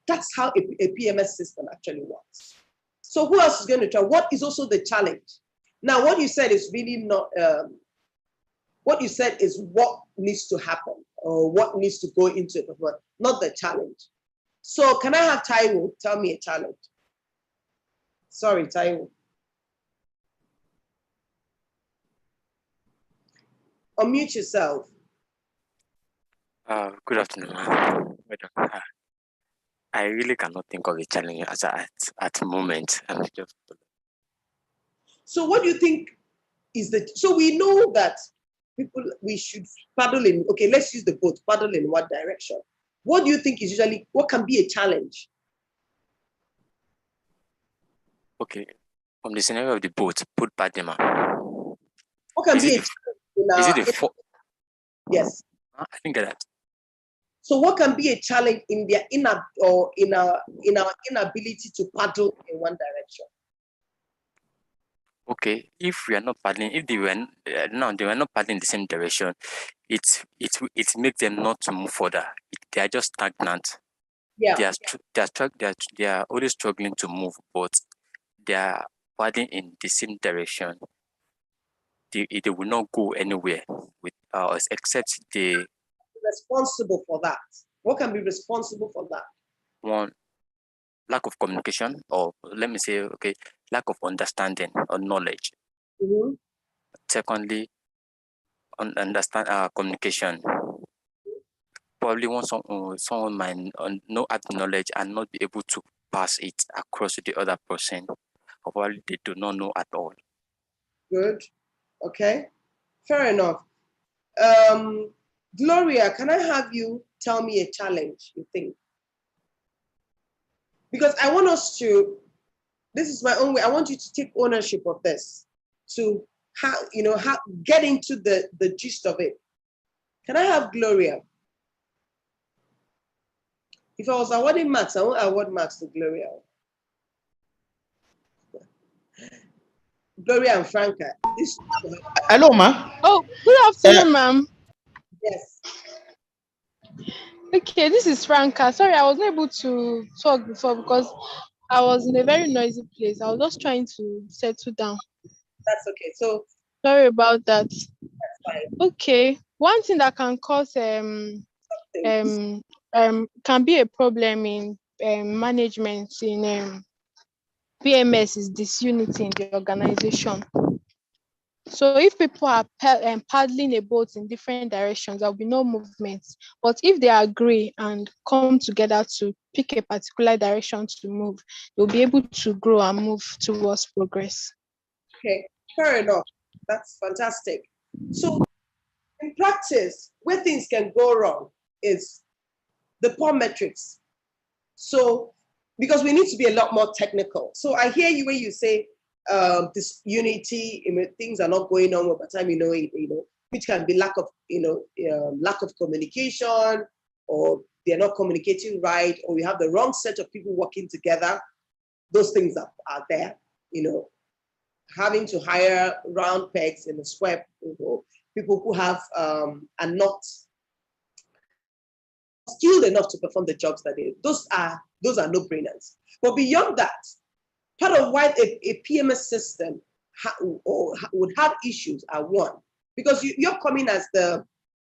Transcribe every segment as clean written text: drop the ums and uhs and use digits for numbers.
That's how a PMS system actually works. So who else is going to try? What is also the challenge? Now, what you said is really not, what you said is what needs to happen or what needs to go into it, not the challenge. So can I have Taiwo tell me a challenge? Sorry, Taiwo. Unmute yourself. Good afternoon. I really cannot think of a challenge at the moment. So what do you think is the, so we know that people, we should paddle in, okay, let's use the boat, paddle in what direction? What do you think is usually, what can be a challenge? Okay, from the scenario of the boat, put Padema. What can be yes. I think that. So what can be a challenge in their in our inability to paddle in one direction? Okay, if we are not paddling, if they were they were not paddling in the same direction, it makes them not to move further. They are just stagnant. Yeah. They are always struggling to move, but they are paddling in the same direction. They will not go anywhere with except they responsible for that. What can be responsible for that? One, lack of communication, or let me say, okay, lack of understanding or knowledge. Mm-hmm. Secondly, communication. Probably someone might not have knowledge and not be able to pass it across to the other person, or probably they do not know at all. Good. Okay. Fair enough. Gloria, can I have you tell me a challenge you think? Because I want us to, this is my own way, I want you to take ownership of this, to get into the gist of it. Can I have Gloria? If I was awarding marks, I won't award marks to Gloria. Gloria and Franca. Hello, ma. Oh, good afternoon, ma'am. Yes. Okay, this is Franca. Sorry, I wasn't able to talk before because I was in a very noisy place. I was just trying to settle down. That's okay. So sorry about that. That's fine. Okay. One thing that can cause can be a problem in management in PMS is disunity in the organization. So if people are paddling a boat in different directions, there will be no movement. But if they agree and come together to pick a particular direction to move, they'll be able to grow and move towards progress. Okay, fair enough. That's fantastic. So in practice, where things can go wrong is the poor metrics. So, because we need to be a lot more technical. So I hear you when you say this unity, things are not going on by the time which can be lack of communication, or they're not communicating right, or we have the wrong set of people working together. Those things are there, having to hire round pegs in a square, people who have are not skilled enough to perform the jobs that they do. Those are no-brainers. But beyond that, part of why a PMS system would have issues are one, because you're coming as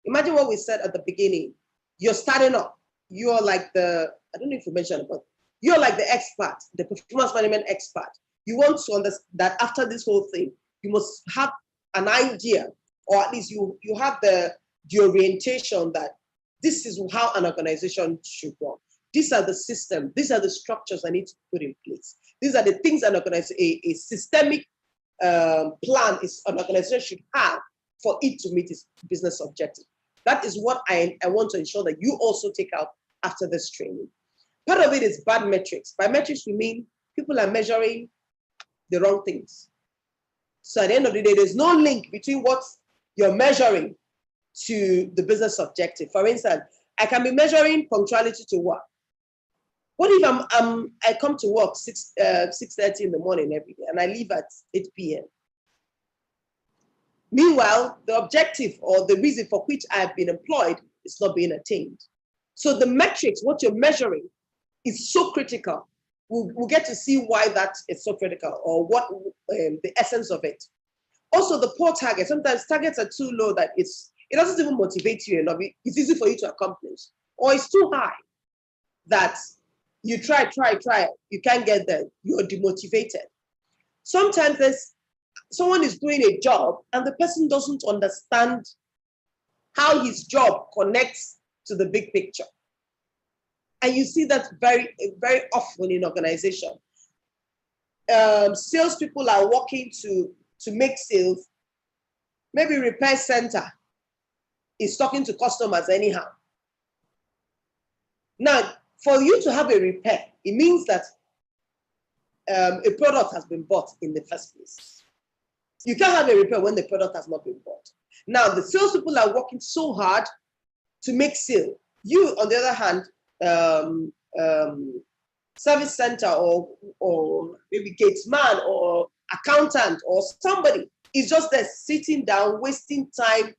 imagine what we said at the beginning, you're starting up, you're like I don't know if you mentioned it, but you're like the expert, the performance management expert. You want to understand that after this whole thing, you must have an idea, or at least you have the orientation that this is how an organization should run. These are the systems, these are the structures I need to put in place. These are the things a systemic plan an organization should have for it to meet its business objective. That is what I want to ensure that you also take out after this training. Part of it is bad metrics. By metrics, we mean people are measuring the wrong things. So at the end of the day, there's no link between what you're measuring to the business objective. For instance, I can be measuring punctuality to work. What if I come to work 6:30 in the morning every day and I leave at 8 p.m.? Meanwhile, the objective or the reason for which I've been employed is not being attained. So the metrics, what you're measuring, is so critical. We'll get to see why that is so critical, or what the essence of it. Also, the poor target. Sometimes targets are too low that it doesn't even motivate you enough. It's easy for you to accomplish, or it's too high that you try, you can't get there. You're demotivated. Sometimes someone is doing a job and the person doesn't understand how his job connects to the big picture. And you see that very, very often in organization. Salespeople are working to make sales. Maybe repair center is talking to customers anyhow. Now, for you to have a repair, it means that a product has been bought in the first place. You can't have a repair when the product has not been bought. Now, the salespeople are working so hard to make sale. You, on the other hand, service center or maybe gates man or accountant or somebody is just there sitting down, wasting time.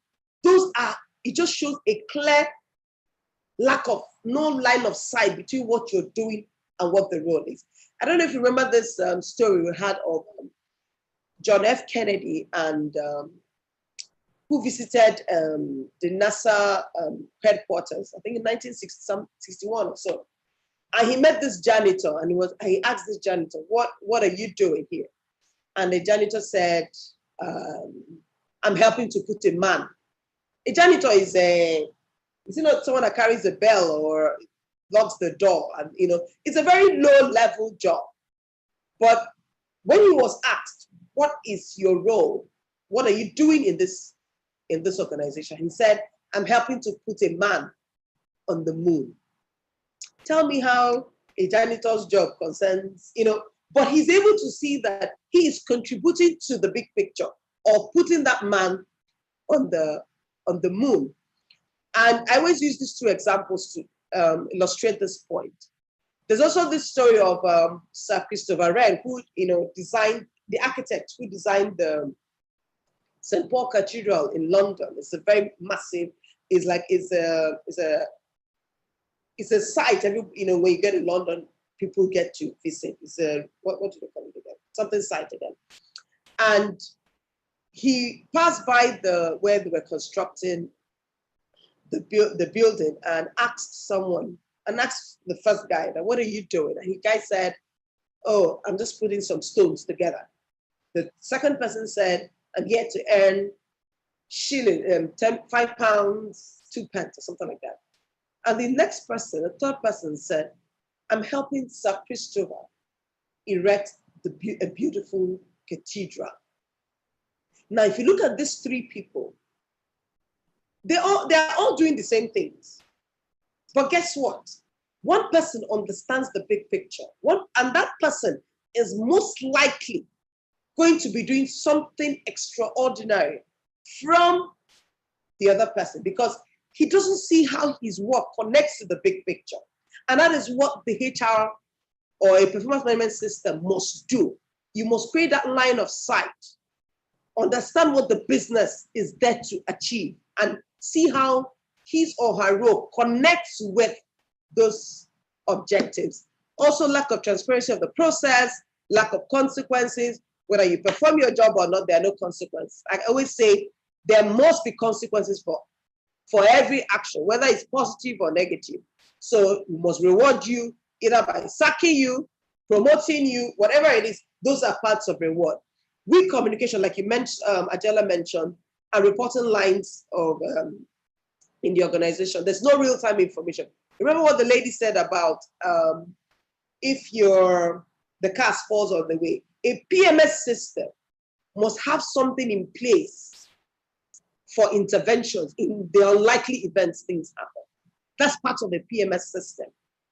It just shows a clear lack of no line of sight between what you're doing and what the role is. I don't know if you remember this story we had of John F. Kennedy and who visited the NASA headquarters, I think in 1961 or so. And he met this janitor, and he asked this janitor, what are you doing here? And the janitor said, I'm helping to put a man. A janitor is not someone that carries a bell or locks the door, and it's a very low level job. But when he was asked, what is your role? What are you doing in this organization? He said, I'm helping to put a man on the moon. Tell me how a janitor's job concerns, but he's able to see that he is contributing to the big picture of putting that man on the moon. And I always use these two examples to illustrate this point. There's also this story of Sir Christopher Wren, who designed, the architect who designed the St. Paul Cathedral in London. It's a very massive. It's a site. When you get to London, people get to visit. It's a what do they call it again? Something site again. And he passed by where they were constructing the building and asked the first guy, that, what are you doing? And the guy said, oh, I'm just putting some stones together. The second person said, I'm here to earn £5, 2 pence, or something like that. And the next person, the third person said, I'm helping Sir Christopher erect a beautiful cathedral. Now, if you look at these three people, they are all doing the same things. But guess what? One person understands the big picture. And that person is most likely going to be doing something extraordinary from the other person, because he doesn't see how his work connects to the big picture. And that is what the HR or a performance management system must do. You must create that line of sight, understand what the business is there to achieve, and see how his or her role connects with those objectives. Also, lack of transparency of the process, lack of consequences. Whether you perform your job or not, there are no consequences. I always say there must be consequences for every action, whether it's positive or negative. So we must reward you either by sacking you, promoting you, whatever it is. Those are parts of reward. Weak communication, like you mentioned, Adela mentioned, and reporting lines of in the organization. There's no real-time information. Remember what the lady said about if the car falls on the way. A PMS system must have something in place for interventions in the unlikely events things happen. That's part of the PMS system.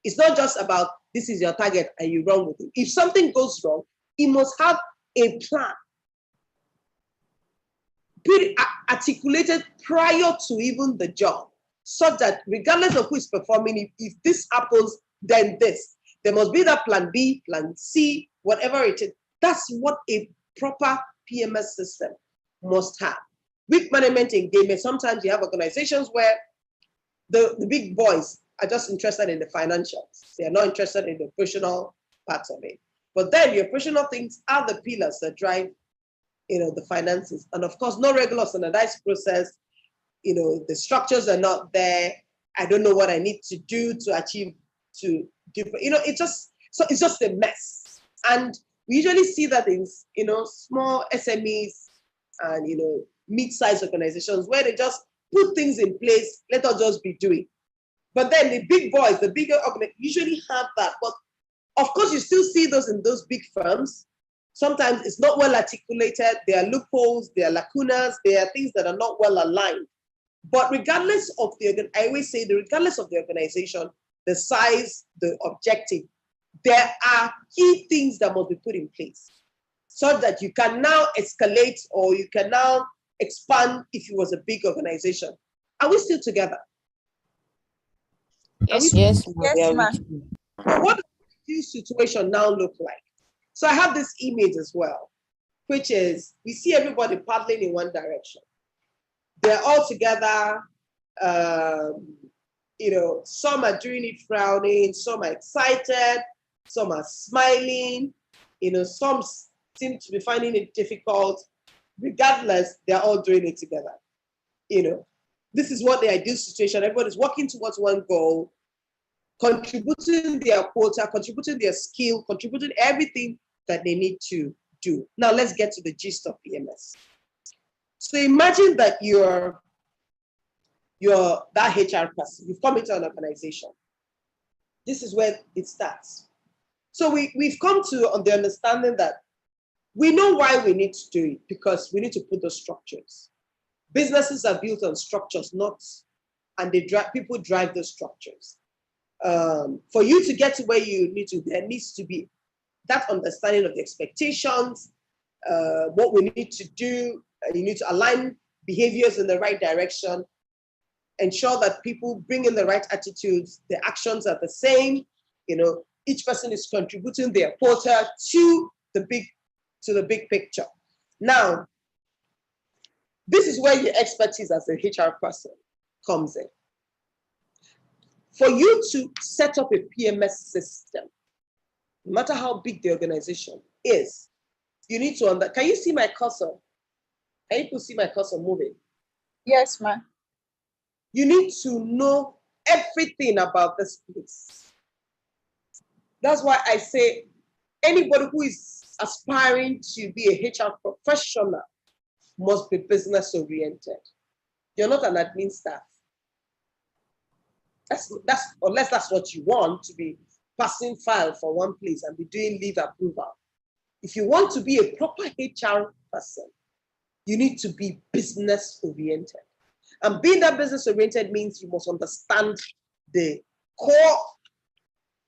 It's not just about this is your target and you run with it. If something goes wrong, it must have a plan articulated prior to even the job, such that regardless of who is performing, if this happens, then this. There must be that plan B, plan C, whatever it is. That's what a proper PMS system must have. Weak management engagement. Sometimes you have organizations where the big boys are just interested in the financials. They are not interested in the operational parts of it. But then the operational things are the pillars that drive, the finances. And of course, no regular standardized process. The structures are not there. I don't know what I need to do to achieve, it's just a mess. And we usually see that in, small SMEs and, mid-sized organizations where they just put things in place, let us just be doing. But then the big boys, the bigger organizations usually have that. But of course, you still see those in those big firms. Sometimes it's not well articulated. There are loopholes, there are lacunas, there are things that are not well aligned. But regardless of I always say, regardless of the organization, the size, the objective, there are key things that must be put in place so that you can now escalate or you can now expand if it was a big organization. Are we still together? Yes, Yes, Yes, ma'am. So what does this situation now look like? So I have this image as well, which is we see everybody paddling in one direction. They're all together. Some are doing it frowning, some are excited, some are smiling. Some seem to be finding it difficult. Regardless, they're all doing it together. This is what the ideal situation. Everybody's working towards one goal, contributing their quota, contributing their skill, contributing everything that they need to do. Now let's get to the gist of PMS. So imagine that you're that HR person. You've come into an organization. This is where it starts. So we've come to the understanding that we know why we need to do it, because we need to put those structures. Businesses are built on structures, and people drive those structures. For you to get to where you need to, there needs to be that understanding of the expectations, what we need to do. You need to align behaviors in the right direction, ensure that people bring in the right attitudes, the actions are the same. Each person is contributing their quota to the big picture. Now, this is where your expertise as a HR person comes in. For you to set up a PMS system, no matter how big the organization is, you need to can you see my cursor? Can you see my cursor moving? Yes, ma'am. You need to know everything about this place. That's why I say anybody who is aspiring to be a HR professional must be business oriented. You're not an admin staff. Unless that's what you want, to be passing file from one place and be doing leave approval. If you want to be a proper HR person, you need to be business oriented. And being that business oriented means you must understand the core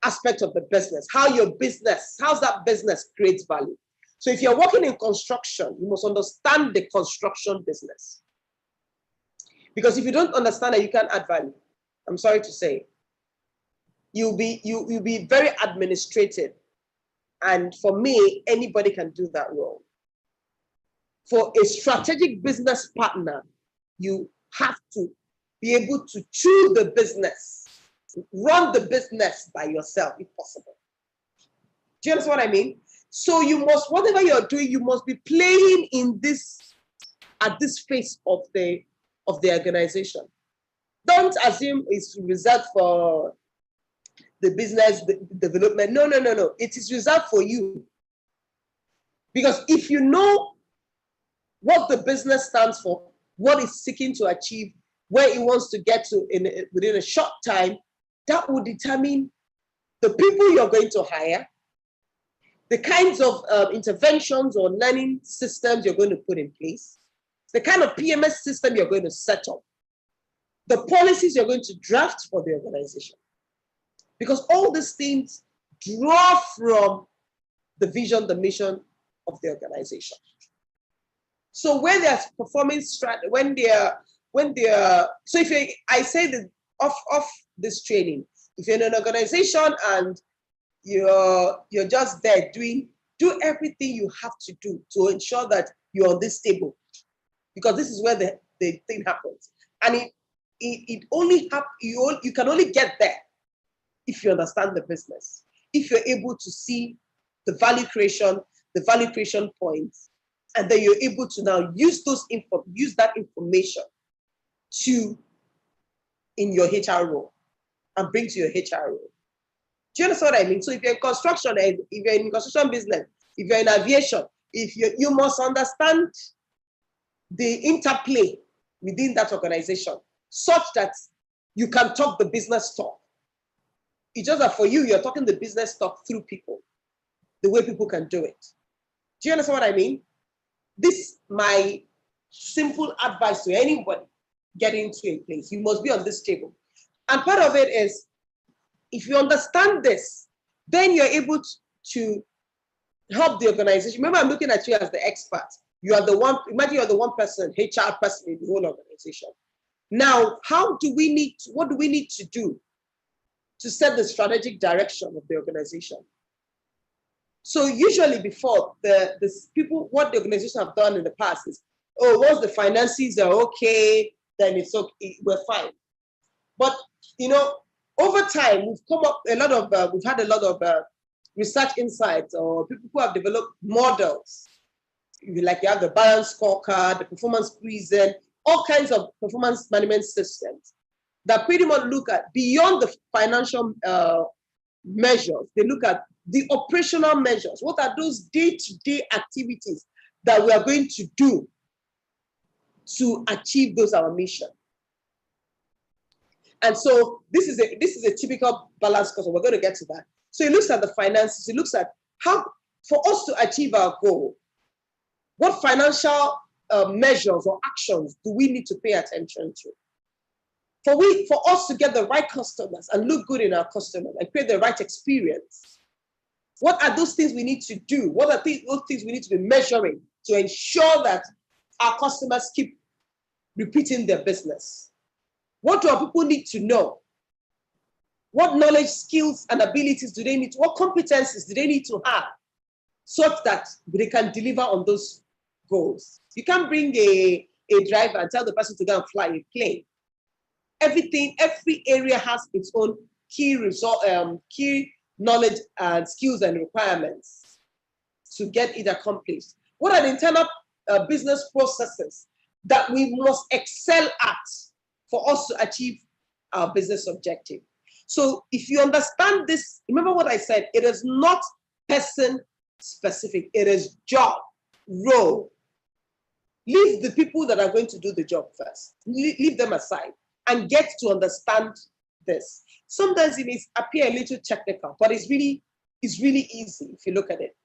aspect of the business, how's that business creates value. So if you're working in construction, you must understand the construction business. Because if you don't understand it, you can't add value. I'm sorry to say. You'll be very administrative. And for me, anybody can do that role. For a strategic business partner, you have to be able to chew the business, run the business by yourself if possible. Do you understand what I mean? So you must, whatever you're doing, you must be playing in this, at this phase of the organization. Don't assume it's reserved for the business development. No. It is reserved for you. Because if you know what the business stands for, what it's seeking to achieve, where it wants to get to within a short time, that will determine the people you're going to hire, the kinds of interventions or learning systems you're going to put in place, the kind of PMS system you're going to set up, the policies you're going to draft for the organization. Because all these things draw from the vision, the mission of the organization. So when they're performing strategy, so if I say that off this training, if you're in an organization and you're just there do everything you have to do to ensure that you're on this table, because this is where the thing happens. And it only you can only get there if you understand the business, if you're able to see the value creation points, and then you're able to now use that information in your HR role and bring to your HR role. Do you understand what I mean? So if you're in construction, if you're in construction business, if you're in aviation, you must understand the interplay within that organization such that you can talk the business talk. It's just that for you're talking the business talk through people, the way people can do it. Do you understand what I mean? This my simple advice to anybody getting to a place. You must be on this table. And part of it is, if you understand this, then you're able to help the organization. Remember, I'm looking at you as the expert. You are the one, imagine you're the one person, HR person in the whole organization. Now, what do we need to do to set the strategic direction of the organization? So usually before, people, what the organization have done in the past is, oh, once the finances are okay, then it's okay, we're fine. But, over time, we've had a lot of research insights, or people who have developed models. Like you have the balance scorecard, the performance prison, all kinds of performance management systems that pretty much look at beyond the financial measures. They look at the operational measures. What are those day-to-day activities that we are going to do to achieve our mission? And so this is a typical balance course. We're going to get to that. So it looks at the finances. It looks at how, for us to achieve our goal, what financial measures or actions do we need to pay attention to? For us to get the right customers and look good in our customers and create the right experience, what are those things we need to do? What are those things we need to be measuring to ensure that our customers keep repeating their business? What do our people need to know? What knowledge, skills, and abilities do they need? What competencies do they need to have such that they can deliver on those goals? You can't bring a driver and tell the person to go and fly a plane. Every area has its own key knowledge and skills and requirements to get it accomplished. What are the internal business processes that we must excel at for us to achieve our business objective? So if you understand this, remember what I said, it is not person specific, it is job, role. Leave the people that are going to do the job first. Leave them aside and get to understand this. Sometimes it may appear a little technical, but it's really easy if you look at it.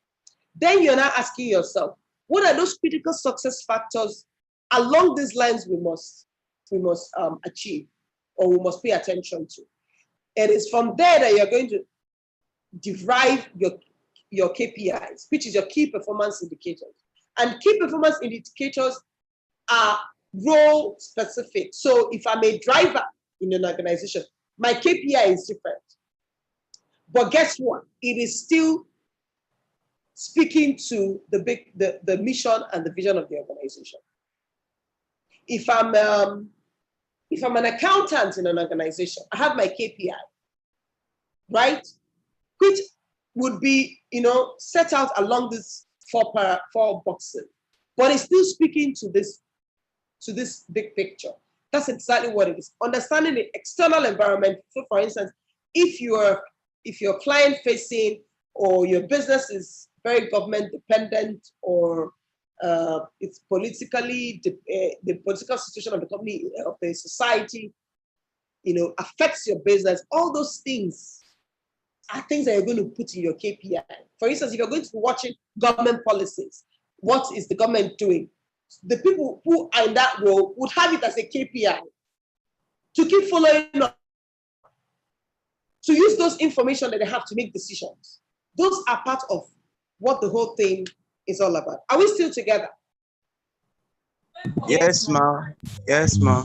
Then you're now asking yourself, what are those critical success factors along these lines we must achieve, or we must pay attention to? It is from there that you're going to derive your KPIs, which is your key performance indicators. And key performance indicators are role specific. So if I'm a driver in an organization, my KPI is different. But guess what? It is still speaking to the mission and the vision of the organization. If I'm an accountant in an organization, I have my KPI, right? Which would be, set out along this four boxes, but it's still speaking to this big picture. That's exactly what it is. Understanding the external environment. So, for instance, if you're client facing, or your business is very government dependent, or it's politically the political situation of the company, of the society, affects your business. All those things are things that you're going to put in your KPI. For instance, if you're going to be watching government policies, what is the government doing? The people who are in that role would have it as a KPI to keep following up, to use those information that they have to make decisions. Those are part of what the whole thing is all about. Are we still together? Yes, ma. Yes, ma.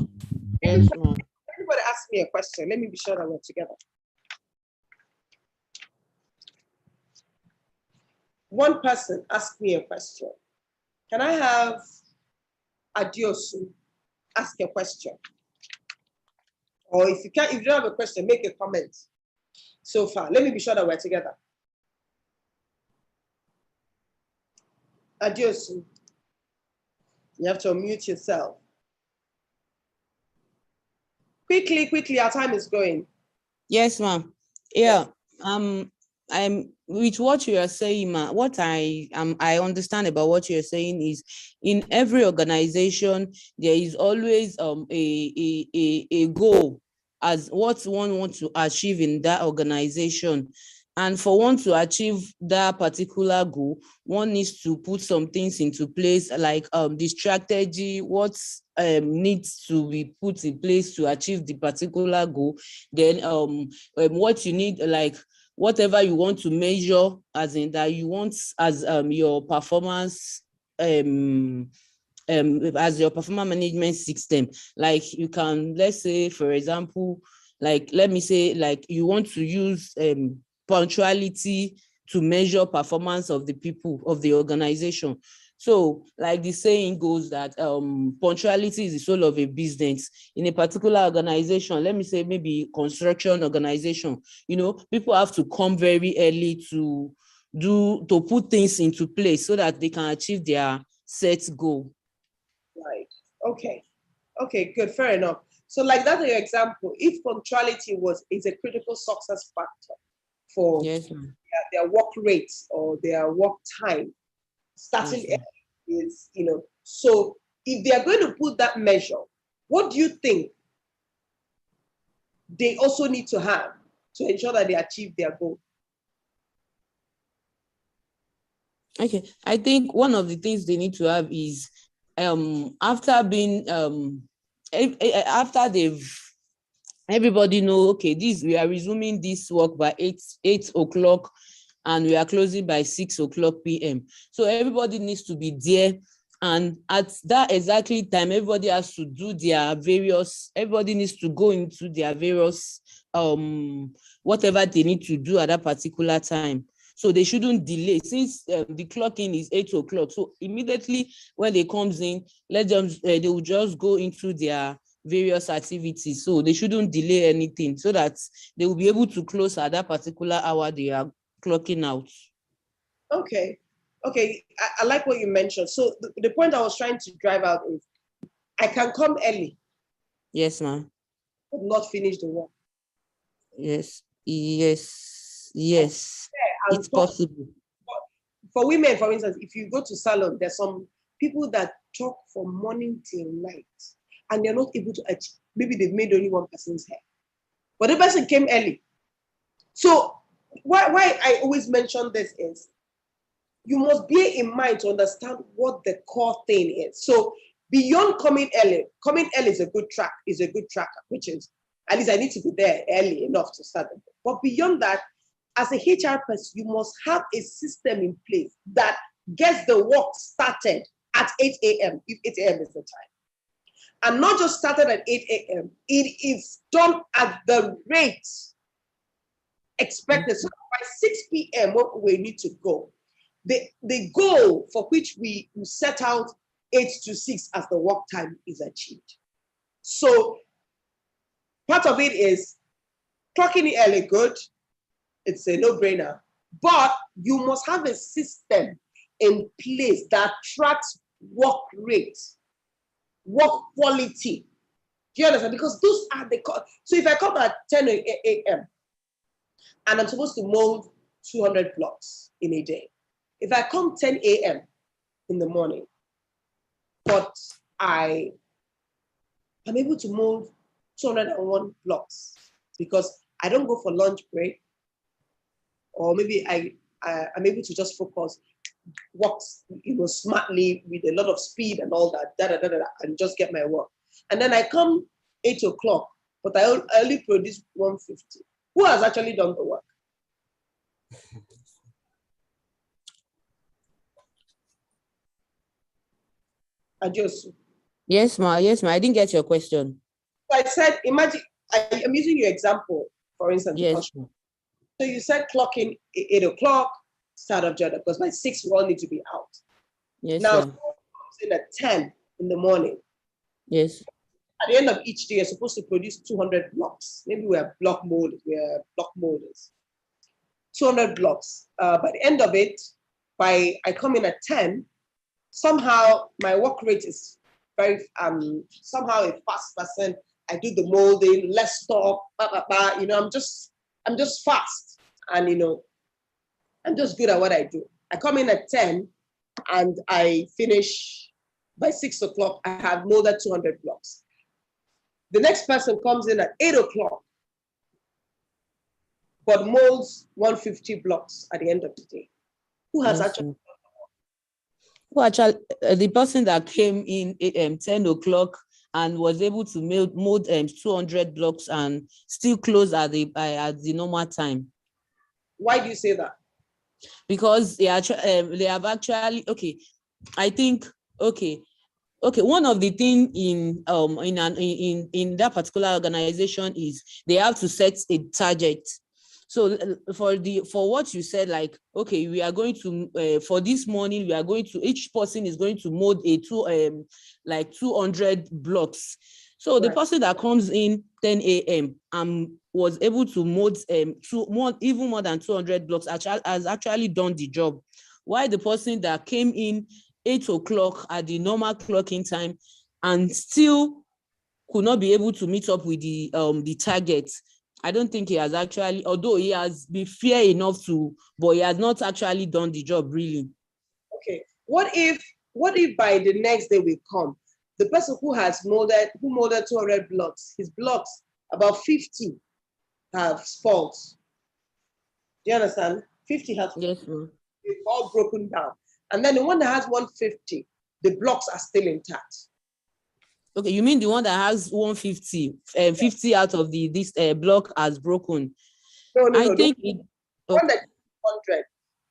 Yes, ma'am. Anybody ask me a question? Let me be sure that we're together. One person asked me a question. Can I have Adiosu ask a question? Or if you can't, if you don't have a question, make a comment so far. Let me be sure that we're together. Adios. You have to unmute yourself. Quickly, our time is going. Yes, ma'am. Yeah. I'm with what you are saying, ma. What I understand about what you're saying is, in every organization there is always a goal as what one wants to achieve in that organization. And for one to achieve that particular goal, one needs to put some things into place, like the strategy, what needs to be put in place to achieve the particular goal. Then what you need, like whatever you want to measure, as in that you want as your performance as your performance management system. Like you can, let's say, for example, like let me say, like you want to use punctuality to measure performance of the people of the organization. So like the saying goes that punctuality is the soul of a business. In a particular organization, let me say maybe construction organization, you know, people have to come very early to put things into place so that they can achieve their set goal. Right. Okay, good, fair enough. So like that is your example, if punctuality is a critical success factor for Yes, ma'am. their work rates or their work time, starting Yes, early is, you know, so if they are going to put that measure, what do you think they also need to have to ensure that they achieve their goal? Okay, I think one of the things they need to have is after being after everybody know, okay, we are resuming this work by 8 o'clock and we are closing by 6 o'clock p.m. So everybody needs to be there, and at that exactly time everybody has to do everybody needs to go into their various whatever they need to do at that particular time. So they shouldn't delay, since the clock in is 8 o'clock. So immediately when they comes in, let them they will just go into their various activities. So they shouldn't delay anything, so that they will be able to close at that particular hour they are clocking out. Okay, I like what you mentioned. So the point I was trying to drive out is, I can come early. Yes, ma'am. But not finish the work. Yes. It's possible. For women, for instance, if you go to salon, there's some people that talk from morning till night, and they're not able to achieve. Maybe they've made only one person's hair, but the person came early. So why I always mention this is, you must bear in mind to understand what the core thing is. So beyond coming early is a good tracker, which is, at least I need to be there early enough to start it. But beyond that, as a HR person, you must have a system in place that gets the work started at 8 a.m. if 8 a.m. is the time. And not just started at 8 a.m., it is done at the rate expected. So by 6 p.m., what we need to go. The goal for which we set out 8 to 6 as the work time is achieved. So part of it is clocking in early, good. It's a no-brainer. But you must have a system in place that tracks work rate, work quality. Do you understand? Because those are so if I come at 10 a.m. and I'm supposed to mold 200 blocks in a day, if I come 10 a.m. in the morning, but I'm able to mold 201 blocks because I don't go for lunch break, or maybe I'm able to just focus, work, smartly with a lot of speed and all that, and just get my work. And then I come 8 o'clock, but I only produce 150. Who has actually done the work? Adios. Yes, ma. I didn't get your question. So I said, imagine, I'm using your example, for instance. Yes. So you said clock in 8 o'clock, start of job, because by 6 we all need to be out. Yes. Now, comes in at 10 in the morning. Yes. At the end of each day, you're supposed to produce 200 blocks. Maybe we're block molders. 200 blocks. By the end of it, I come in at 10, somehow my work rate is very, somehow a fast person. I do the molding, less stock, you know, I'm just fast. And, you know, I'm just good at what I do. I come in at 10 and I finish by 6 o'clock. I have molded 200 blocks. The next person comes in at 8 o'clock, but molds 150 blocks at the end of the day. Who has actually? Well, actually, the person that came in 10 o'clock and was able to mold 200 blocks and still close at the normal time. Why do you say that? Because they have actually, okay, I think, okay, one of the things in that particular organization is they have to set a target. So for what you said, like, okay, we are going to for this morning, we are going to, each person is going to mold 200 blocks. So the person that comes in 10 a.m. was able to mold even more than 200 blocks has actually done the job. While the person that came in 8 o'clock at the normal clocking time and still could not be able to meet up with the target, I don't think he has actually, although he has been fair enough to, but he has not actually done the job really. Okay. What if by the next day we come, the person who molded 200 blocks, his blocks, about 50 have faults. Do you understand? 50 have faults. Yes, ma'am. They've all broken down. And then the one that has 150, the blocks are still intact. Okay, you mean the one that has 150, 50 out of this block has broken? No, I think the one that 100,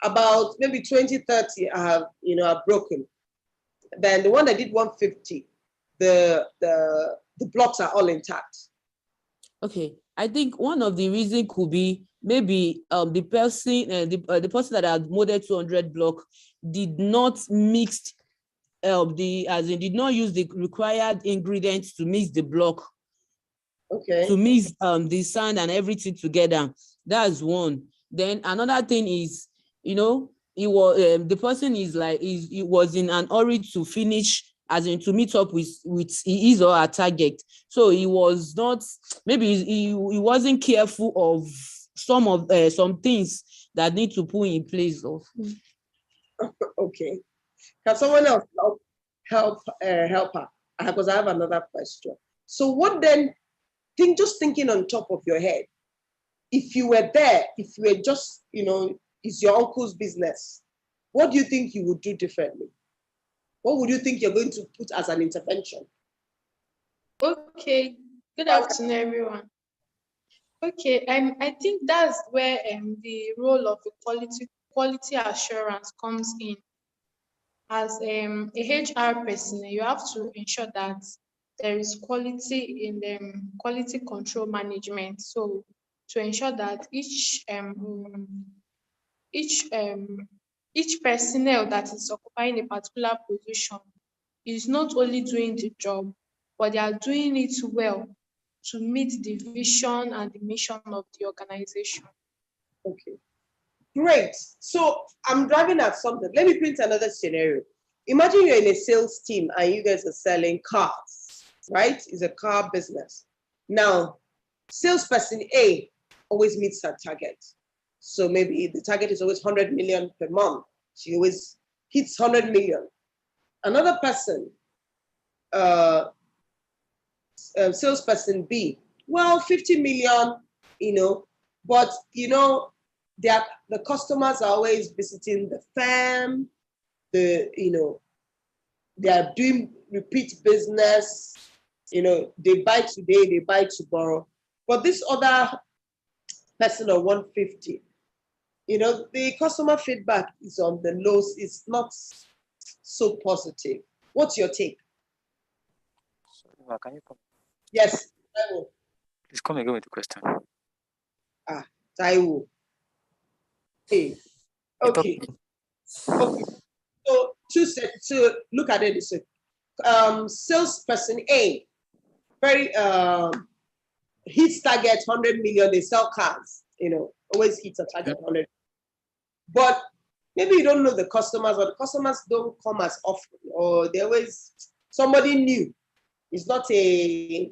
about maybe 20, 30 are broken. Then the one that did 150, the blocks are all intact. Okay, I think one of the reasons could be maybe the person that had molded 200 block did not mix did not use the required ingredients to mix the block. Okay. To mix the sand and everything together. That's one. Then another thing is, you know, he was the person he was in an hurry to finish, as in to meet up with his or her target. So he was not, maybe he wasn't careful of some things that need to put in place of. Okay. Can someone else help her? Because I have another question. So what then, just thinking on top of your head, if you were there, if you were just, it's your uncle's business, what do you think you would do differently? What would you think you're going to put as an intervention? Okay, good afternoon, everyone. Okay, I think that's where the role of the quality assurance comes in. As a HR person, you have to ensure that there is quality in the quality control management. So to ensure that each personnel that is occupying a particular position is not only doing the job, but they are doing it well to meet the vision and the mission of the organization. Okay, great. So I'm driving at something. Let me print another scenario. Imagine you're in a sales team and you guys are selling cars, right? It's a car business. Now, salesperson A always meets her target. So maybe the target is always 100 million per month. She always hits 100 million. Another person, salesperson B, well, 50 million, but the customers are always visiting the firm. They are doing repeat business. They buy today, they buy tomorrow. But this other person of 150, the customer feedback is on the lows. It's not so positive. What's your take? Can you come? Yes, Taiwo. Please come again with the question. Taiwo. Hey. Okay. Okay. So to look at it, salesperson A, very hits target 100 million, they sell cars, always hits a target 100. But maybe you don't know the customers, or the customers don't come as often, or they always somebody new. It's not a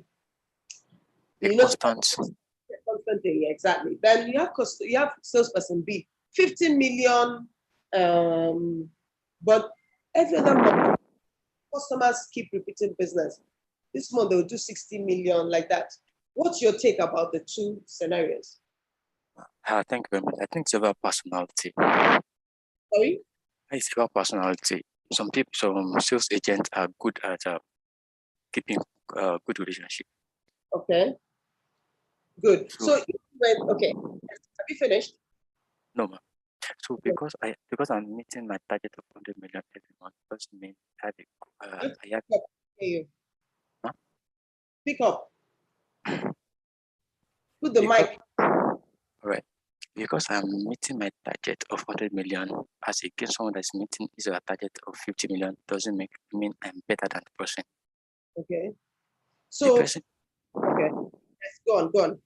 constant thing, exactly. Then you have salesperson B, 15 million, but every other month customers keep repeating business. This month they'll do 60 million, like that. What's your take about the two scenarios? Thank you very much. I think it's about personality. Sorry? It's about personality. Some sales agents are good at keeping good relationship. Okay. Good. So okay. Have you finished? No, ma'am. So because I'm meeting my target of 100 million every month, doesn't mean I have. Huh? Speak up. Put the mic. All right. Because I'm meeting my target of 100 million, as against someone that's meeting a target of 50 million, doesn't mean I'm better than the person. Okay. So, okay. Yes, go on.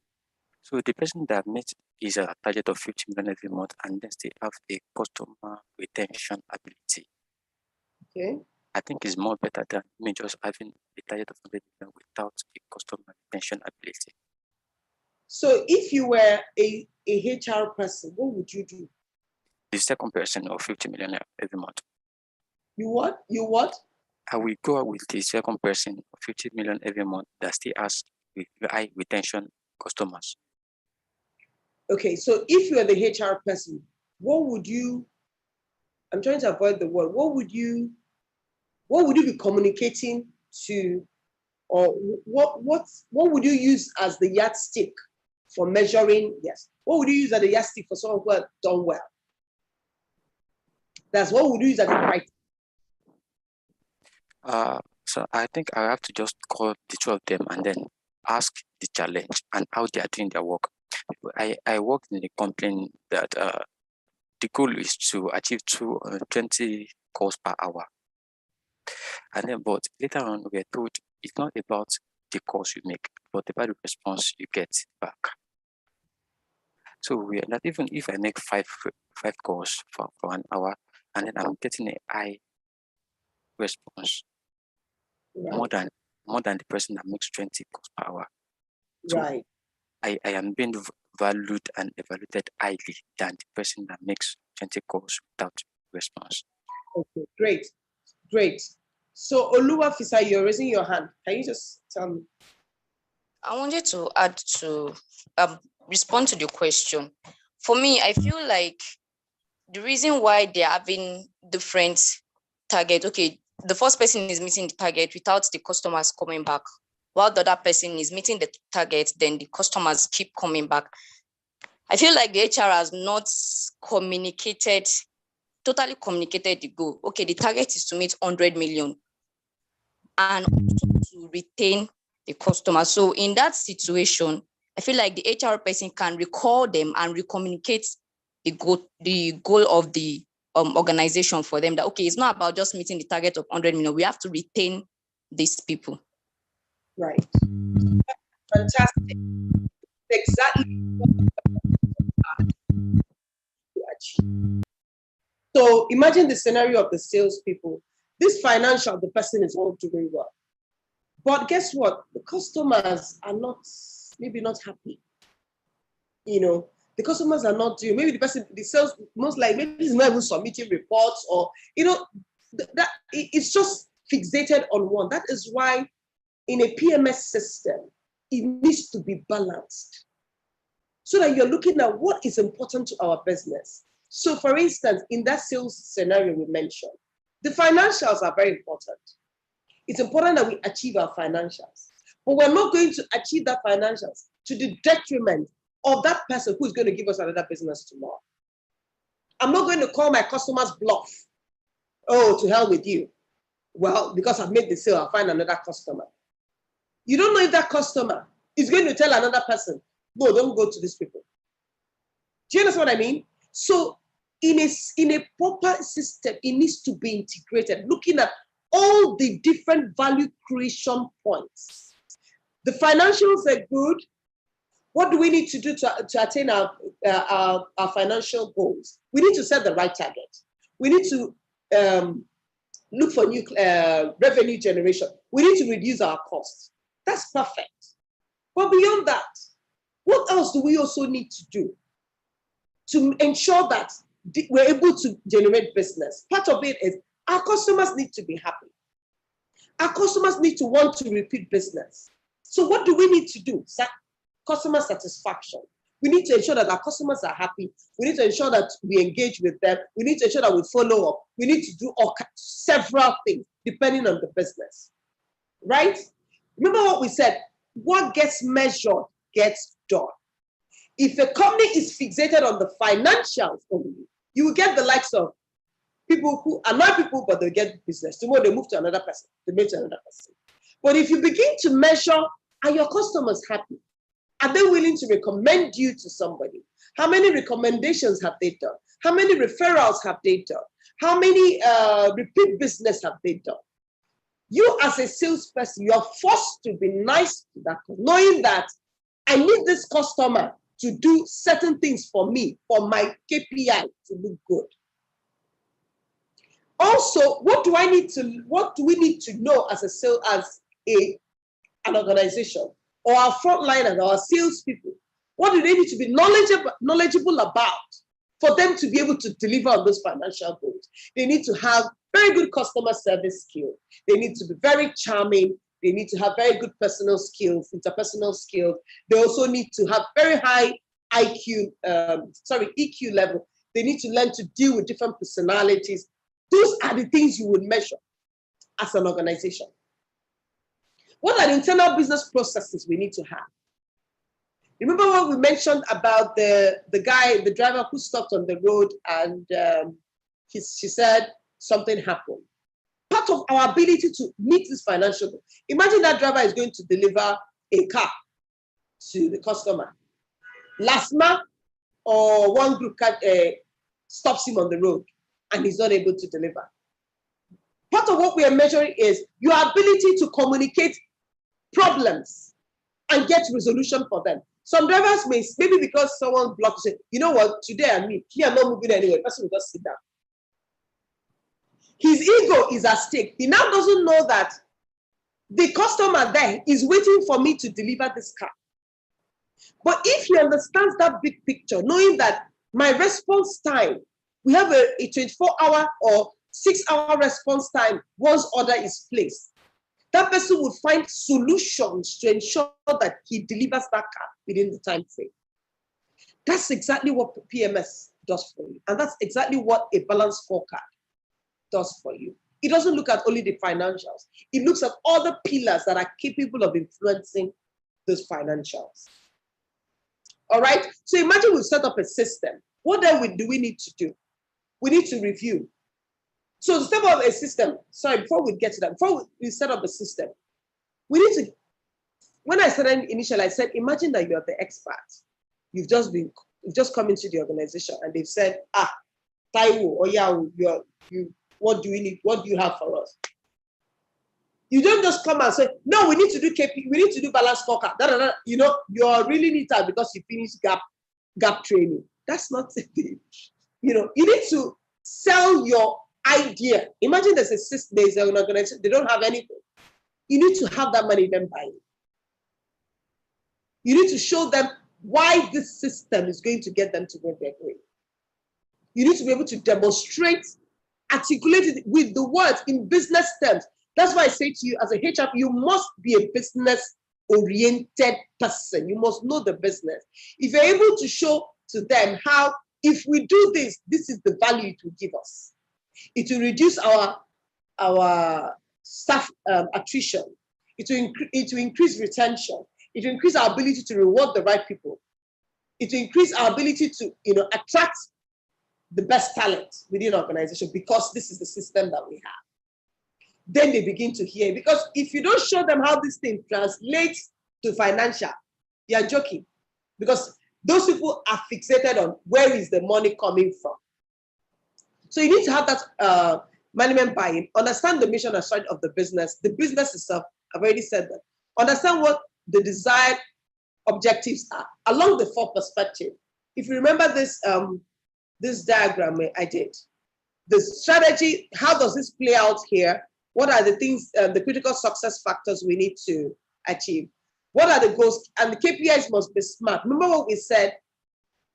So the person that meets is a target of 50 million every month, and then they have a customer retention ability. Okay. I think it's more better than me just having a target of 100 million without a customer retention ability. So if you were a HR person, what would you do? The second person of 50 million every month. You what? I will go with the second person of 50 million every month that still has high retention customers. Okay, so if you are the HR person, what would you, I'm trying to avoid the word, what would you be communicating to, or what would you use as the yardstick for measuring? Yes. What would you use as the yardstick for someone who has done well? That's what would you use as the criteria? So I think I have to just call the two of them and then ask the challenge and how they are doing their work. I worked in a company that the goal is to achieve 20 calls per hour. And then, but later on, we are told it's not about the calls you make, but about the response you get back. So we are not, even if I make five calls for 1 hour, and then I'm getting a high response, Right. more than the person that makes 20 calls per hour. So right. I am being valued and evaluated highly than the person that makes 20 calls without response. Okay, great. So Oluwafisa, you're raising your hand. Can you just tell me? I wanted to add to respond to the question. For me, I feel like the reason why they're having different target, okay, the first person is meeting the target without the customers coming back, while the other person is meeting the target, then the customers keep coming back. I feel like the HR has not totally communicated the goal. Okay, the target is to meet 100 million and also to retain the customer. So in that situation, I feel like the HR person can recall them and recommunicate the goal of the organization for them, that, okay, it's not about just meeting the target of 100 million. We have to retain these people. Right. Fantastic. Exactly what to achieve. So imagine the scenario of the salespeople. This financial, the person is all doing well. But guess what? The customers are maybe not happy. The customers are not doing, maybe the sales, most likely, maybe he's not even submitting reports, or, that it's just fixated on one. That is why in a PMS system, it needs to be balanced so that you're looking at what is important to our business. So for instance, in that sales scenario we mentioned, the financials are very important. It's important that we achieve our financials, but we're not going to achieve that financials to the detriment of that person who is going to give us another business tomorrow. I'm not going to call my customers bluff. Oh, to hell with you. Well, because I've made the sale, I'll find another customer. You don't know if that customer is going to tell another person, no, don't go to these people. Do you understand what I mean? So in a proper system, it needs to be integrated, looking at all the different value creation points. The financials are good. What do we need to do to attain our financial goals? We need to set the right target. We need to look for new revenue generation. We need to reduce our costs. That's perfect. But beyond that, what else do we also need to do to ensure that we're able to generate business? Part of it is our customers need to be happy. Our customers need to want to repeat business. So what do we need to do? Customer satisfaction. We need to ensure that our customers are happy. We need to ensure that we engage with them. We need to ensure that we follow up. We need to do several things depending on the business, right? Remember what we said, what gets measured gets done. If a company is fixated on the financials only, you will get the likes of people who are not people, but they get business. Tomorrow they move to another person, they move to another person. But if you begin to measure, are your customers happy? Are they willing to recommend you to somebody? How many recommendations have they done? How many referrals have they done? How many repeat business have they done? You as a salesperson, you're forced to be nice to that, knowing that I need this customer to do certain things for me, for my KPI to look good. Also, what do we need to know as an organization, or our frontliners, our salespeople? What do they need to be knowledgeable about for them to be able to deliver on those financial goals? They need to have very good customer service skills. They need to be very charming. They need to have very good personal skills, interpersonal skills. They also need to have very high EQ level. They need to learn to deal with different personalities. Those are the things you would measure as an organization. What are the internal business processes we need to have? Remember what we mentioned about the driver who stopped on the road and she said something happened. Part of our ability to meet this financial goal. Imagine that driver is going to deliver a car to the customer. Last month, or one group stops him on the road and he's not able to deliver. Part of what we are measuring is your ability to communicate problems and get resolution for them. Some drivers may, maybe because someone blocked, say, you know what, today I'm not moving anywhere. The person will just sit down. His ego is at stake. He now doesn't know that the customer there is waiting for me to deliver this car. But if he understands that big picture, knowing that my response time, we have a 24-hour or 6-hour response time once order is placed, that person would find solutions to ensure that he delivers that car within the time frame. That's exactly what PMS does for you. And that's exactly what a balanced scorecard does for you. It doesn't look at only the financials. It looks at all the pillars that are capable of influencing those financials. All right? So imagine we set up a system. What then do we need to do? We need to review. So to set up a system, before we get to that, before we set up a system, we need to, when I started initially, I said, imagine that you're the expert. You've just come into the organization and they've said, Taiwo, or what do we need? What do you have for us? You don't just come and say, no, we need to do KP, we need to do balance scorecard. You know, you're really neat because you finished gap training. That's not the thing. You know, you need to sell your idea. Imagine there's a system, there's an organization, they don't have anything. You need to have that money then buy it. You need to show them why this system is going to get them to where they're going. You need to be able to demonstrate, articulate it with the words in business terms. That's why I say to you, as a HR, you must be a business-oriented person. You must know the business. If you're able to show to them how, if we do this, this is the value it will give us. It will reduce our staff attrition. It will increase retention. It will increase our ability to reward the right people. It will increase our ability to attract the best talent within an organization, because this is the system that we have. Then they begin to hear. Because if you don't show them how this thing translates to financial, you are joking. Because those people are fixated on where is the money coming from. So you need to have that management buy-in, understand the mission and strategy of the business itself. I've already said that. Understand what the desired objectives are along the 4 perspective. If you remember this, this diagram I did, the strategy, how does this play out here? What are the things, the critical success factors we need to achieve? What are the goals? And the KPIs must be smart. Remember what we said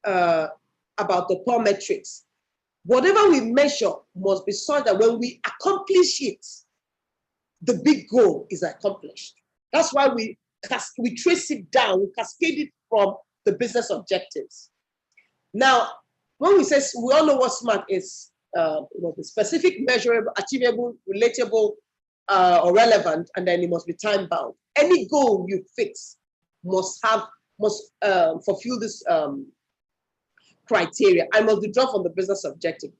about the poor metrics. Whatever we measure must be such that when we accomplish it, the big goal is accomplished. That's why we trace it down, we cascade it from the business objectives. Now, when we say, we all know what SMART is, specific, measurable, achievable, relatable, or relevant, and then it must be time bound. Any goal you fix must fulfill this criteria. I must be drawn from the business objective.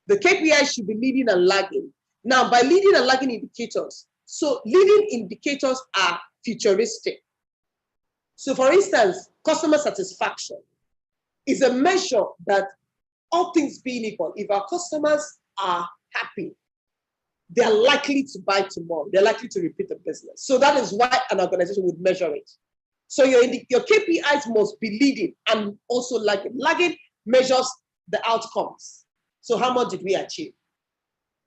The KPI should be leading and lagging. Now, by leading and lagging indicators, so leading indicators are futuristic. So for instance, customer satisfaction is a measure that, all things being equal, if our customers are happy, they're likely to buy tomorrow. They're likely to repeat the business. So that is why an organization would measure it. So your KPIs must be leading and also lagging. Lagging measures the outcomes. So how much did we achieve?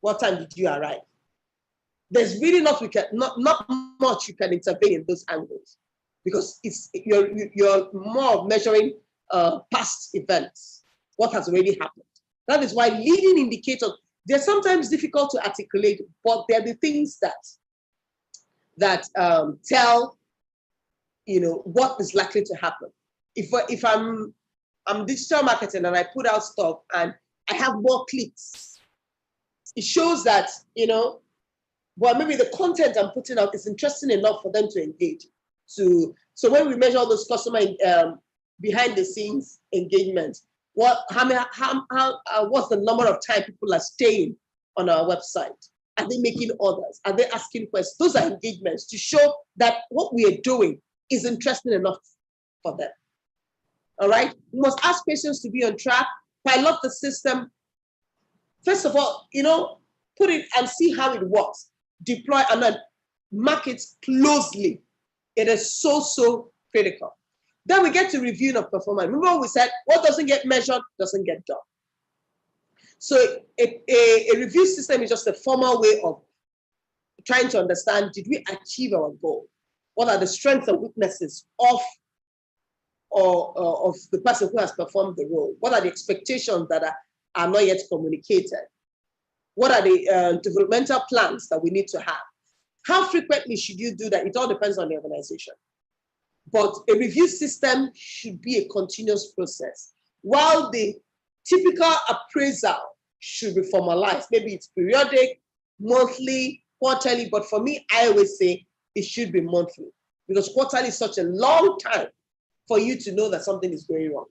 What time did you arrive? There's really not much you can intervene in those angles, because you're more measuring past events, what has already happened. That is why leading indicators, they're sometimes difficult to articulate, but they're the things that tell what is likely to happen. If I'm digital marketing and I put out stuff and I have more clicks, it shows that well, maybe the content I'm putting out is interesting enough for them to engage. So when we measure all those customer behind the scenes engagement, what's the number of time people are staying on our website? Are they making orders? Are they asking questions? Those are engagements to show that what we are doing is interesting enough for them. All right, we must ask questions to be on track, pilot the system. First of all, put it and see how it works. Deploy and then mark it closely. It is so critical. Then we get to reviewing of performance. Remember what we said, what doesn't get measured doesn't get done. So a review system is just a formal way of trying to understand, did we achieve our goal? What are the strengths and weaknesses of the person who has performed the role? What are the expectations that are not yet communicated? What are the developmental plans that we need to have? How frequently should you do that? It all depends on the organization. But a review system should be a continuous process, while the typical appraisal should be formalized. Maybe it's periodic, monthly, quarterly, but for me, I always say it should be monthly, because quarterly is such a long time for you to know that something is going wrong.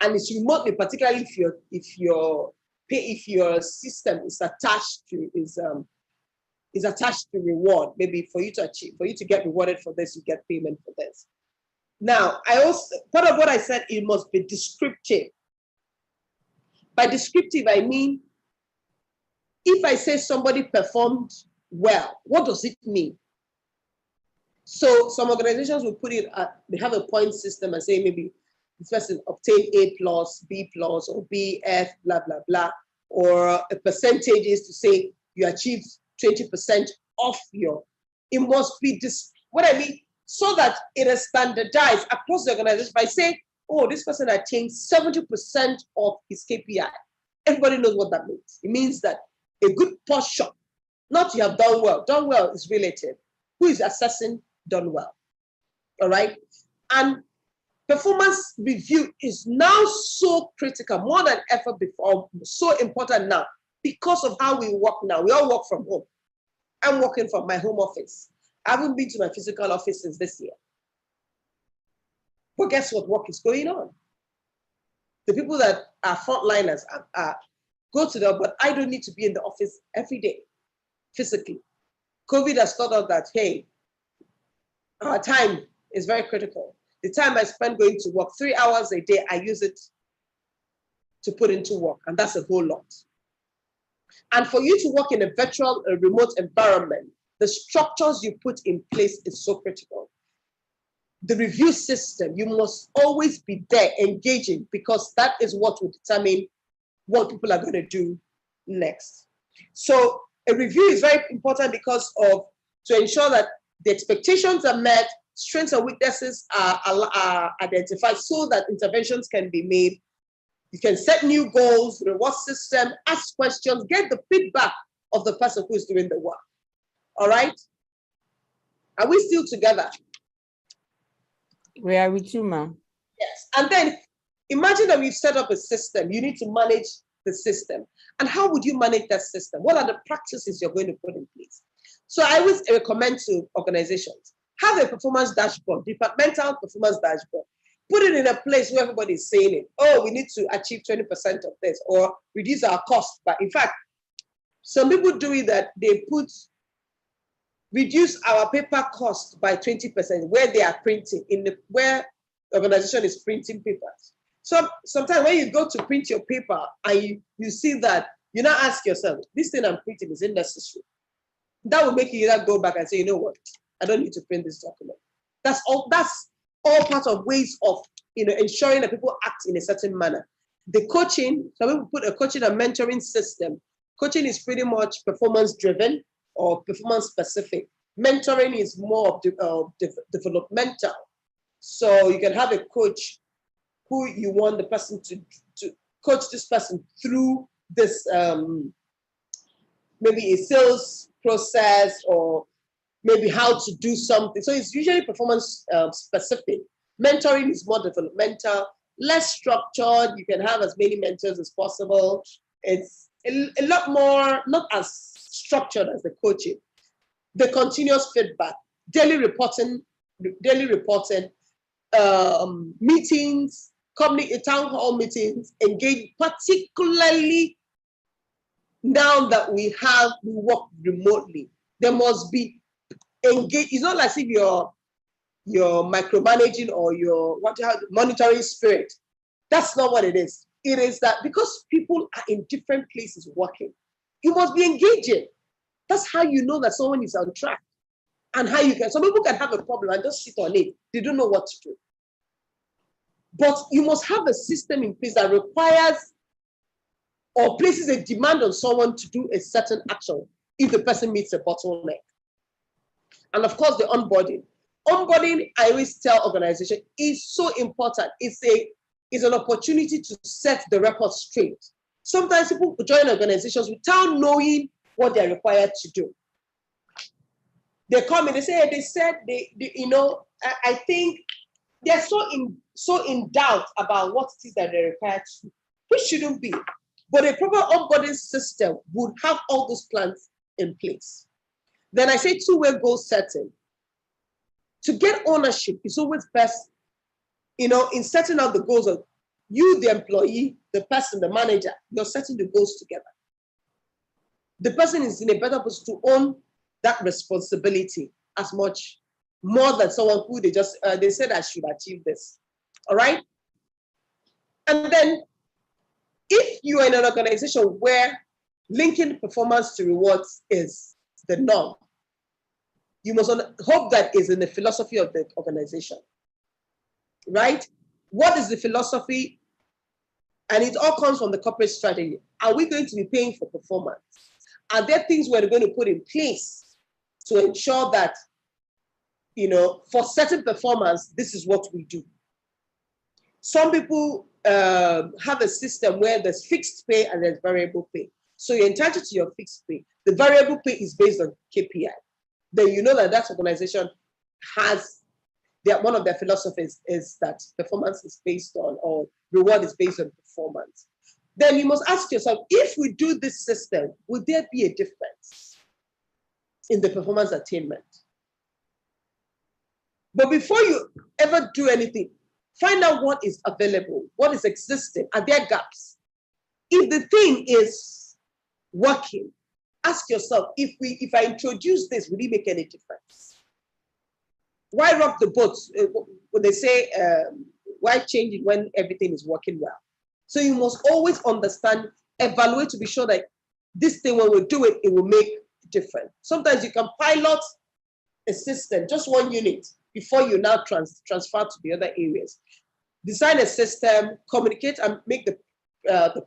And it's remotely, particularly if your system is attached to reward, maybe for you to get rewarded for this, you get payment for this. Now, part of what I said, it must be descriptive. By descriptive, I mean, if I say somebody performed well, what does it mean? So some organizations will put it they have a point system and say maybe this person obtained A+, B+, or B, F, blah, blah, blah, or a percentage is to say you achieved 20% of it must be this, what I mean, so that it is standardized across the organization. By saying, oh, this person attained 70% of his KPI, everybody knows what that means. It means that a good portion, not you have done well is relative. Who is assessing done well? All right. And performance review is now so critical, more than ever before, so important now because of how we work now. We all work from home. I'm working from my home office. I haven't been to my physical office since this year. But guess what? Work is going on. The people that are frontliners go to them, but I don't need to be in the office every day, physically. COVID has taught us that, hey, our time is very critical. The time I spend going to work, 3 hours a day, I use it to put into work, and that's a whole lot. And for you to work in a virtual, remote environment, the structures you put in place is so critical. The review system, you must always be there engaging, because that is what will determine what people are going to do next. So a review is very important because of to ensure that the expectations are met, strengths and weaknesses are identified so that interventions can be made. You can set new goals, reward system, ask questions, get the feedback of the person who is doing the work. All right? Are we still together? We are with you, ma'am. Yes. And then imagine that we've set up a system. You need to manage the system. And how would you manage that system? What are the practices you're going to put in place? So I always recommend to organizations, have a performance dashboard, departmental performance dashboard. Put it in a place where everybody is saying it. Oh, we need to achieve 20% of this, or reduce our cost. But in fact, some people do it that they reduce our paper cost by 20% where they are printing, where the organization is printing papers. So sometimes when you go to print your paper and you see that, you now ask yourself, this thing I'm printing, is it necessary? That will make you either go back and say, you know what, I don't need to print this document. That's all part of ways of ensuring that people act in a certain manner. The coaching, some people put a coaching and mentoring system. Coaching is pretty much performance driven or performance specific. Mentoring is more of developmental. So you can have a coach who you want the person to coach this person through this, maybe a sales process, or maybe how to do something. So it's usually performance specific. Mentoring is more developmental, less structured. You can have as many mentors as possible. It's a lot more, not as structured as the coaching. The continuous feedback, daily reporting, meetings, town hall meetings, engage, particularly now that we work remotely. There must be engage. It's not as if you're micromanaging or monitoring spirit. That's not what it is. It is that because people are in different places working, you must be engaging. That's how you know that someone is on track, and how you can. Some people can have a problem and just sit on it. They don't know what to do. But you must have a system in place that requires or places a demand on someone to do a certain action if the person meets a bottleneck. And of course, the onboarding. Onboarding, I always tell organizations, is so important. It's an opportunity to set the record straight. Sometimes people join organizations without knowing what they're required to do. They come in, they say, they said, I think they're so in doubt about what it is that they're required to do, which shouldn't be. But a proper onboarding system would have all those plans in place. Then I say two-way goal setting. To get ownership is always best, in setting out the goals of you, the employee, the person, the manager, you're setting the goals together. The person is in a better position to own that responsibility as much more than someone who they said I should achieve this. All right? And then if you are in an organization where linking performance to rewards is the norm, you must hope that is in the philosophy of the organization, right? What is the philosophy? And it all comes from the corporate strategy. Are we going to be paying for performance? Are there things we're going to put in place to ensure that, for certain performance, this is what we do? Some people have a system where there's fixed pay and there's variable pay. So you're entitled to your fixed pay. The variable pay is based on KPI. Then you know that organization has one of their philosophies is that performance is based on, or reward is based on performance. Then you must ask yourself, if we do this system, would there be a difference in the performance attainment? But before you ever do anything, find out what is available, what is existing, are there gaps? If the thing is working, ask yourself, if I introduce this, will it make any difference? Why rock the boat? When they say, why change it when everything is working well? So you must always understand, evaluate to be sure that this thing, when we do it, it will make different. Sometimes you can pilot a system, just one unit, before you now transfer to the other areas. Design a system, communicate and make the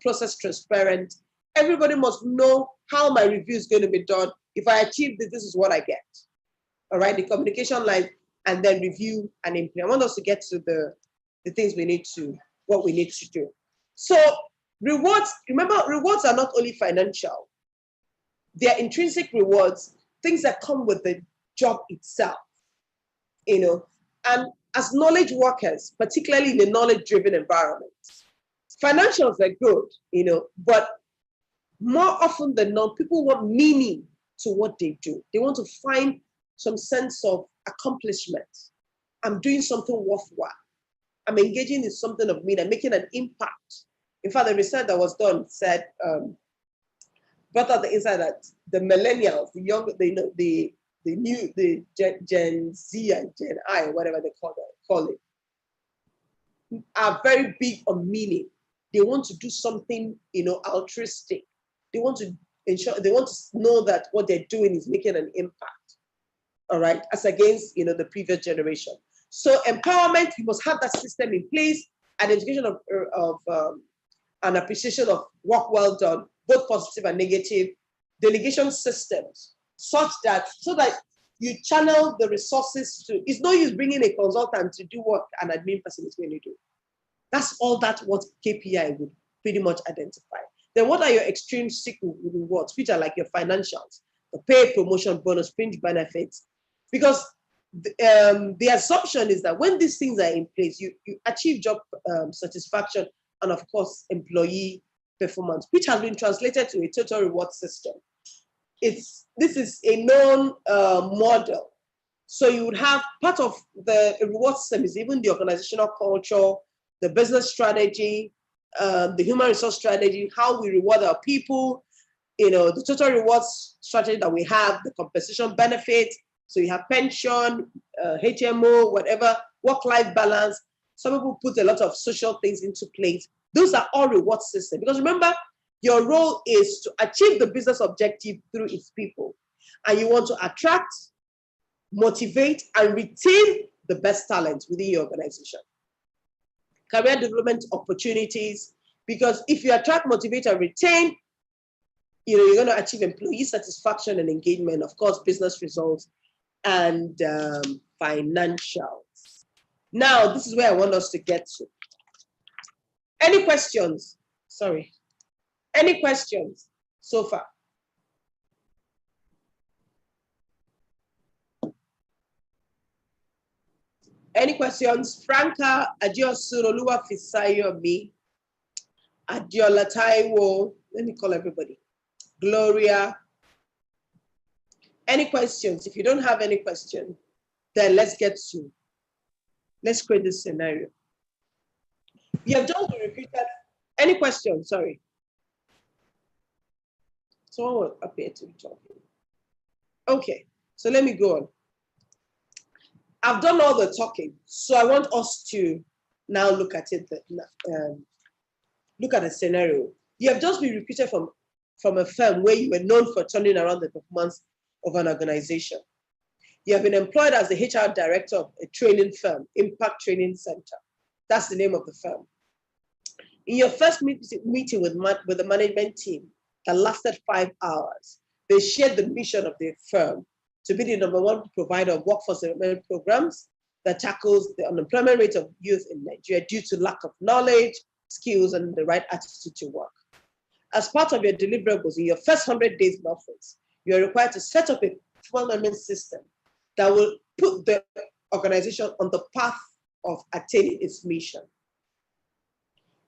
process transparent. Everybody must know how my review is going to be done. If I achieve this, this is what I get. All right, the communication line, and then review and implement. I want us to get to the things we need to, what we need to do. So rewards, remember, rewards are not only financial. They are intrinsic rewards, things that come with the job itself, you know. And as knowledge workers, particularly in a knowledge-driven environment, financials are good, you know, but more often than not, people want meaning to what they do. They want to find some sense of accomplishment. I'm doing something worthwhile. I'm engaging in something of meaning. I'm making an impact. In fact, the research that was done said, brought out the insight that the millennials, the young, the Gen Z and Gen I, whatever they call it, are very big on meaning. They want to do something, you know, altruistic. They want to ensure, they want to know that what they're doing is making an impact. All right, as against, you know, the previous generation. So empowerment, you must have that system in place, identification of an appreciation of work well done, both positive and negative, delegation systems, so that you channel the resources to, it's no use bringing a consultant to do what an admin person is going to do. That's all that what KPI would pretty much identify. Then what are your extrinsic rewards, which are like your financials, the pay, promotion, bonus, fringe benefits? Because the assumption is that when these things are in place, you achieve job satisfaction and of course employee performance, which has been translated to a total reward system. This is a known model. So you would have part of the reward system is even the organizational culture, the business strategy, the human resource strategy, how we reward our people, you know, the total rewards strategy that we have, the compensation benefits. So you have pension, HMO, whatever, work-life balance. Some people put a lot of social things into place. Those are all reward systems. Because remember, your role is to achieve the business objective through its people. And you want to attract, motivate, and retain the best talent within your organization. Career development opportunities, because if you attract, motivate, and retain, you know, you're going to achieve employee satisfaction and engagement, of course, business results, and financials. Now, this is where I want us to get to. Any questions? Sorry. Any questions so far? Any questions? Franca, Adiosu, Oluwa Fisayomi, Adiola Taiwo. Let me call everybody. Gloria. Any questions? If you don't have any question, then let's create this scenario. You have just been recruited. Any questions? Sorry. Someone will appear to be talking. Okay, so let me go on. I've done all the talking, so I want us to now look at it. Look at a scenario. You have just been recruited from a firm where you were known for turning around the performance of an organization. You have been employed as the HR director of a training firm, Impact Training Center. That's the name of the firm. In your first meeting with the management team that lasted 5 hours, they shared the mission of their firm to be the #1 provider of workforce development programs that tackles the unemployment rate of youth in Nigeria due to lack of knowledge, skills, and the right attitude to work. As part of your deliverables in your first 100 days in office, you are required to set up a management system that will put the organization on the path of attaining its mission.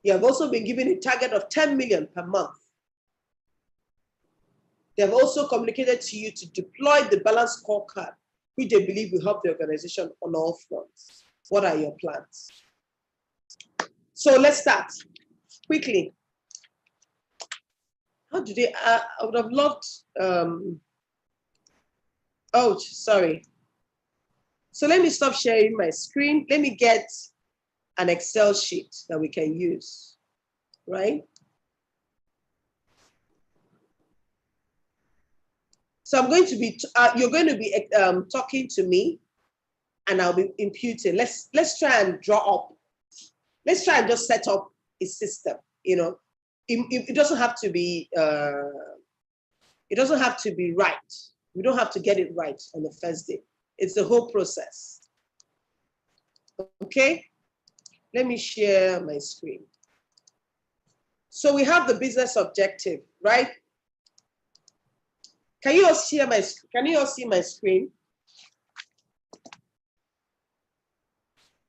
You have also been given a target of 10 million per month. They have also communicated to you to deploy the balanced scorecard, which they believe will help the organization on all fronts. What are your plans? So let's start quickly. How do they, I would have loved, oh, sorry. So let me stop sharing my screen. Let me get an Excel sheet that we can use, right? So I'm going to be, you're going to be talking to me, and I'll be imputing. Let's try and draw up. Let's try and just set up a system. You know, it doesn't have to be. It doesn't have to be right. We don't have to get it right on the first day. It's the whole process. Okay. Let me share my screen. So we have the business objective, right? Can you all see my screen?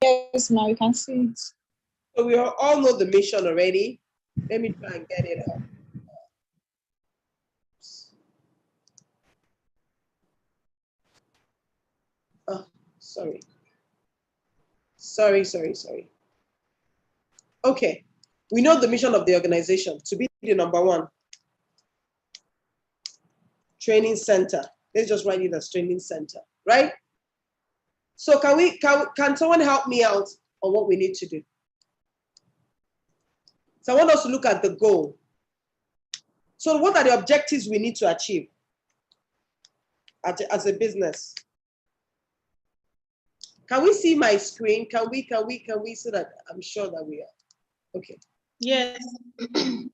Yes, now you can see it. So we all know the mission already. Let me try and get it up. Oh, sorry. Sorry. Okay. We know the mission of the organization to be the number one training center. Let's just write it as training center, right? So can someone help me out on what we need to do? So I want us to look at the goal. So what are the objectives we need to achieve as a business? Can we see my screen? Can we so that I'm sure that we are? Okay. Yes. So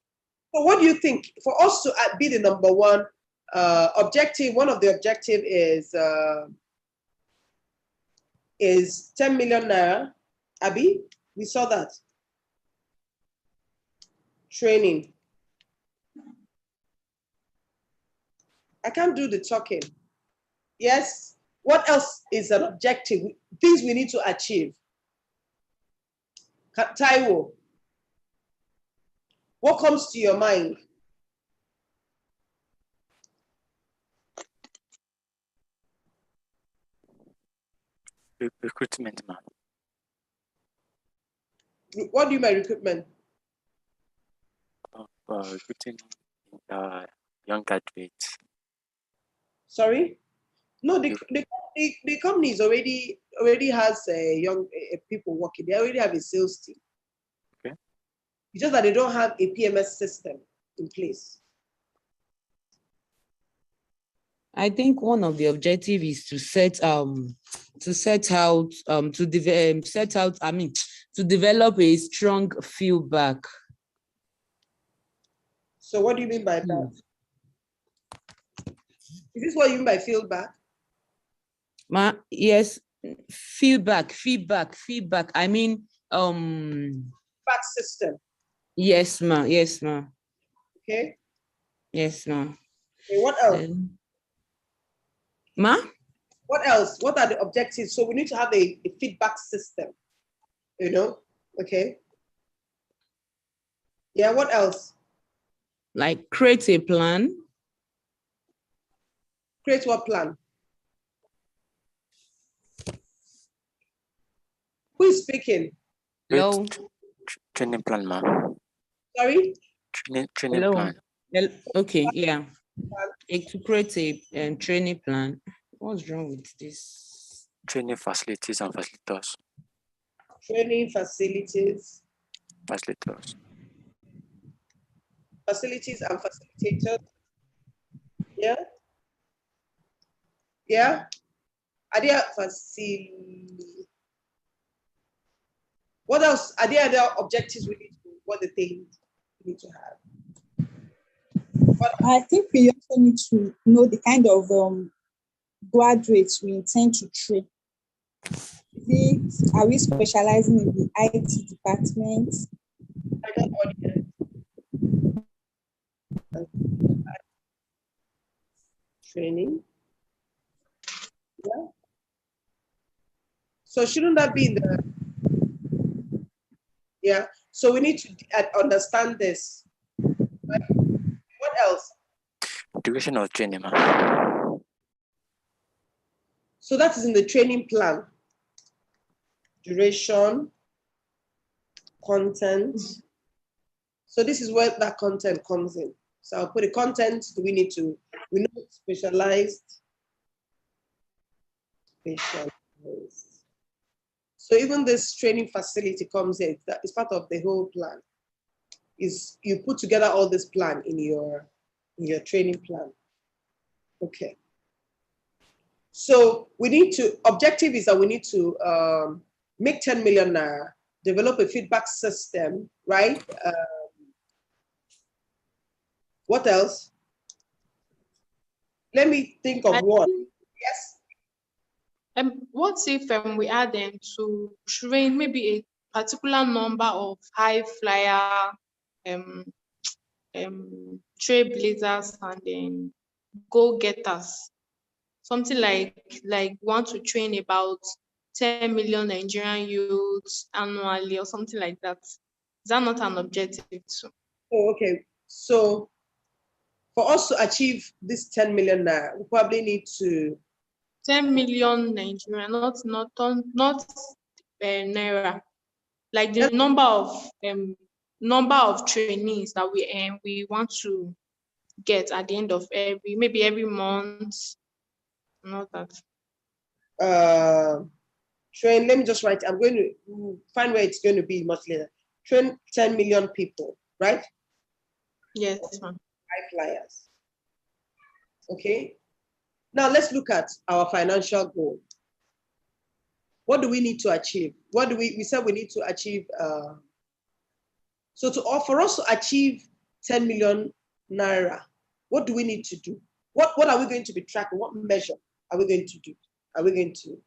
what do you think for us to be the number one objective? One of the objective is 10 million naira. Abby, we saw that. Training. I can't do the talking. Yes. What else is an objective? Things we need to achieve. Taiwo, what comes to your mind? Recruitment, ma'am. What do you mean by recruitment? Recruiting young graduates. Sorry? No, the company is already has young people working. They already have a sales team. Okay. It's just that they don't have a PMS system in place. I think one of the objectives is to set out to develop a strong feedback. So what do you mean by that? Is this what you mean by feedback? Yes, feedback. I mean, Feedback system. Yes, ma. Okay. Yes, ma. Okay, what else? Ma? What else? What are the objectives? So we need to have a feedback system, you know? Okay. Yeah, what else? Like create a plan. Create what plan? Who is speaking? Hello. Training plan, ma'am. Sorry? Training plan. Okay, yeah. To create a training plan. What's wrong with this? Training facilities and facilitators. Training facilities. Facilitators. Facilities and facilitators. Yeah? Yeah? Are there what else? Are there other objectives we need to, what the things we need to have? I think we also need to know the kind of graduates we intend to train. Are we specializing in the IT department? Training. Yeah. So shouldn't that be in the, yeah. So we need to understand this. Right? What else? Duration of training, ma'am. So that is in the training plan. Duration, content. So this is where that content comes in. So I'll put the content. We know specialized. So even this training facility comes in. That is part of the whole plan. Is you put together all this plan in your training plan. Okay. So we need to, objective is that we need to make 10 million naira, develop a feedback system, right? What else? Let me think of one. Yes. What if we add them to train maybe a particular number of high flyer trailblazers and then go-getters? Something like want to train about 10 million Nigerian youths annually or something like that. Is that not an objective too? Oh, okay. So for us to achieve this 10 million naira, we probably need to 10 million Nigerian, not naira. Like the number of trainees that we want to get at the end of every month, not that. Train, let me just write, I'm going to find where it's going to be much later. Train 10 million people, right? Yes, ma'am. High flyers. Okay. Now let's look at our financial goal. What do we need to achieve? What do we said we need to achieve? For us to achieve 10 million naira, what do we need to do? What are we going to be tracking? What measure are we going to do? Are we going to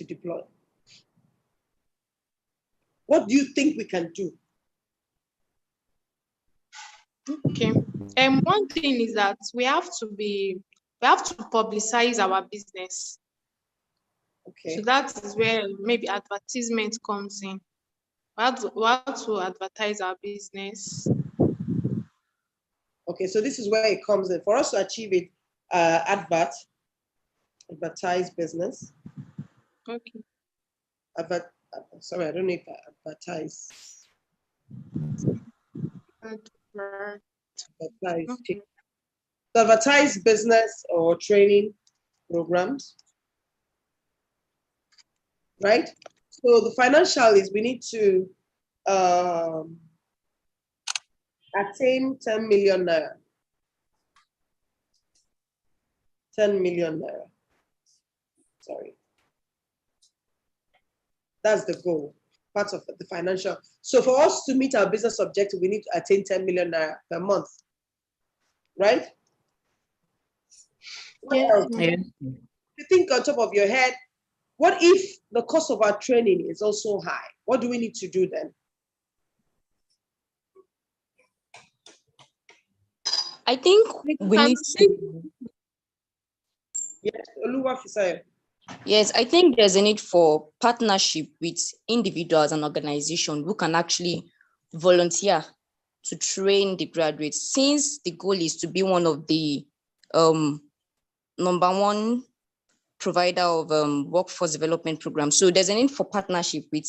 deploy? What do you think we can do? Okay. One thing is that we have to publicize our business. Okay. So that is where maybe advertisement comes in. We have to advertise our business. Okay, so this is where it comes in. For us to achieve it, advertise business. Okay. Sorry, I don't know if I advertise. Advertise. Okay. So advertise business or training programs, right? So the financial is we need to attain 10 million naira. 10 million naira. Sorry. That's the goal, part of the financial. So for us to meet our business objective, we need to attain 10 million naira per month, right? Yes. You think on top of your head, what if the cost of our training is also high? What do we need to do then? I think we need to. Yes, Oluwafisayo. Yes, I think there's a need for partnership with individuals and organizations who can actually volunteer to train the graduates, since the goal is to be one of the number one provider of workforce development programs. So there's a need for partnership with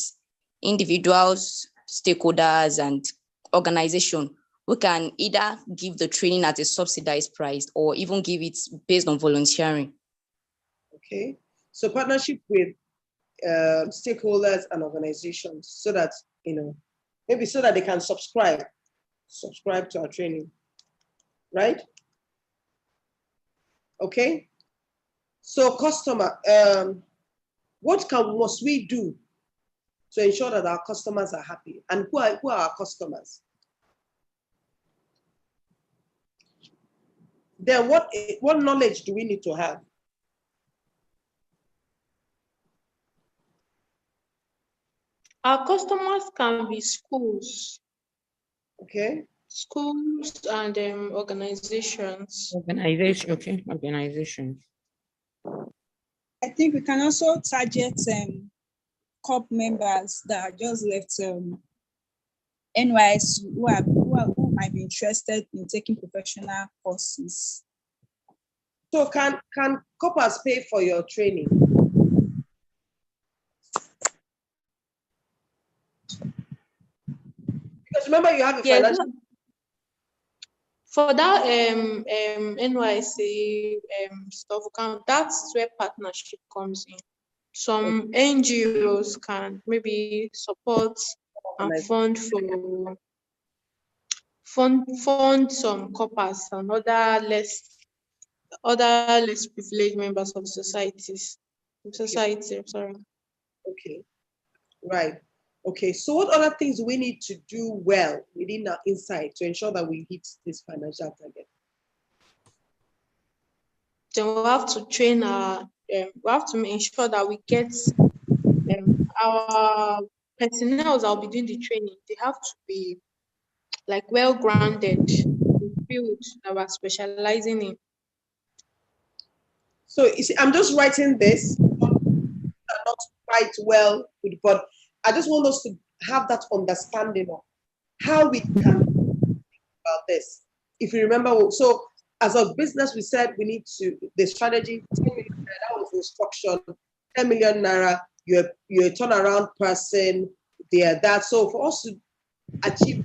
individuals, stakeholders, and organizations who can either give the training at a subsidized price or even give it based on volunteering. Okay, so partnership with stakeholders and organizations, so that, maybe so that they can subscribe to our training, right? Okay, so customer, what must we do to ensure that our customers are happy? And who are our customers? Then what knowledge do we need to have? Our customers can be schools. Okay. Schools and organizations. Organizations. I think we can also target corp members that are just left NYS who might be interested in taking professional courses. So can corpers pay for your training? Because remember, you have a financial. For that NYC stuff account, that's where partnership comes in. Some NGOs can maybe support and fund some corpers and other less other less privileged members of society. Sorry. Okay, right. Okay, so what other things do we need to do well within our inside to ensure that we hit this financial target? Then we have to train we have to ensure that we get our personnel that will be doing the training. They have to be like well grounded in the field that we're specializing in. So you see, I'm just writing this, not quite well, but I just want us to have that understanding of how we can about this. If you remember, so as a business, we said we need to the strategy. 10 million naira, that was the instruction. 10 million naira. You're a turnaround person. There, that. So for us to achieve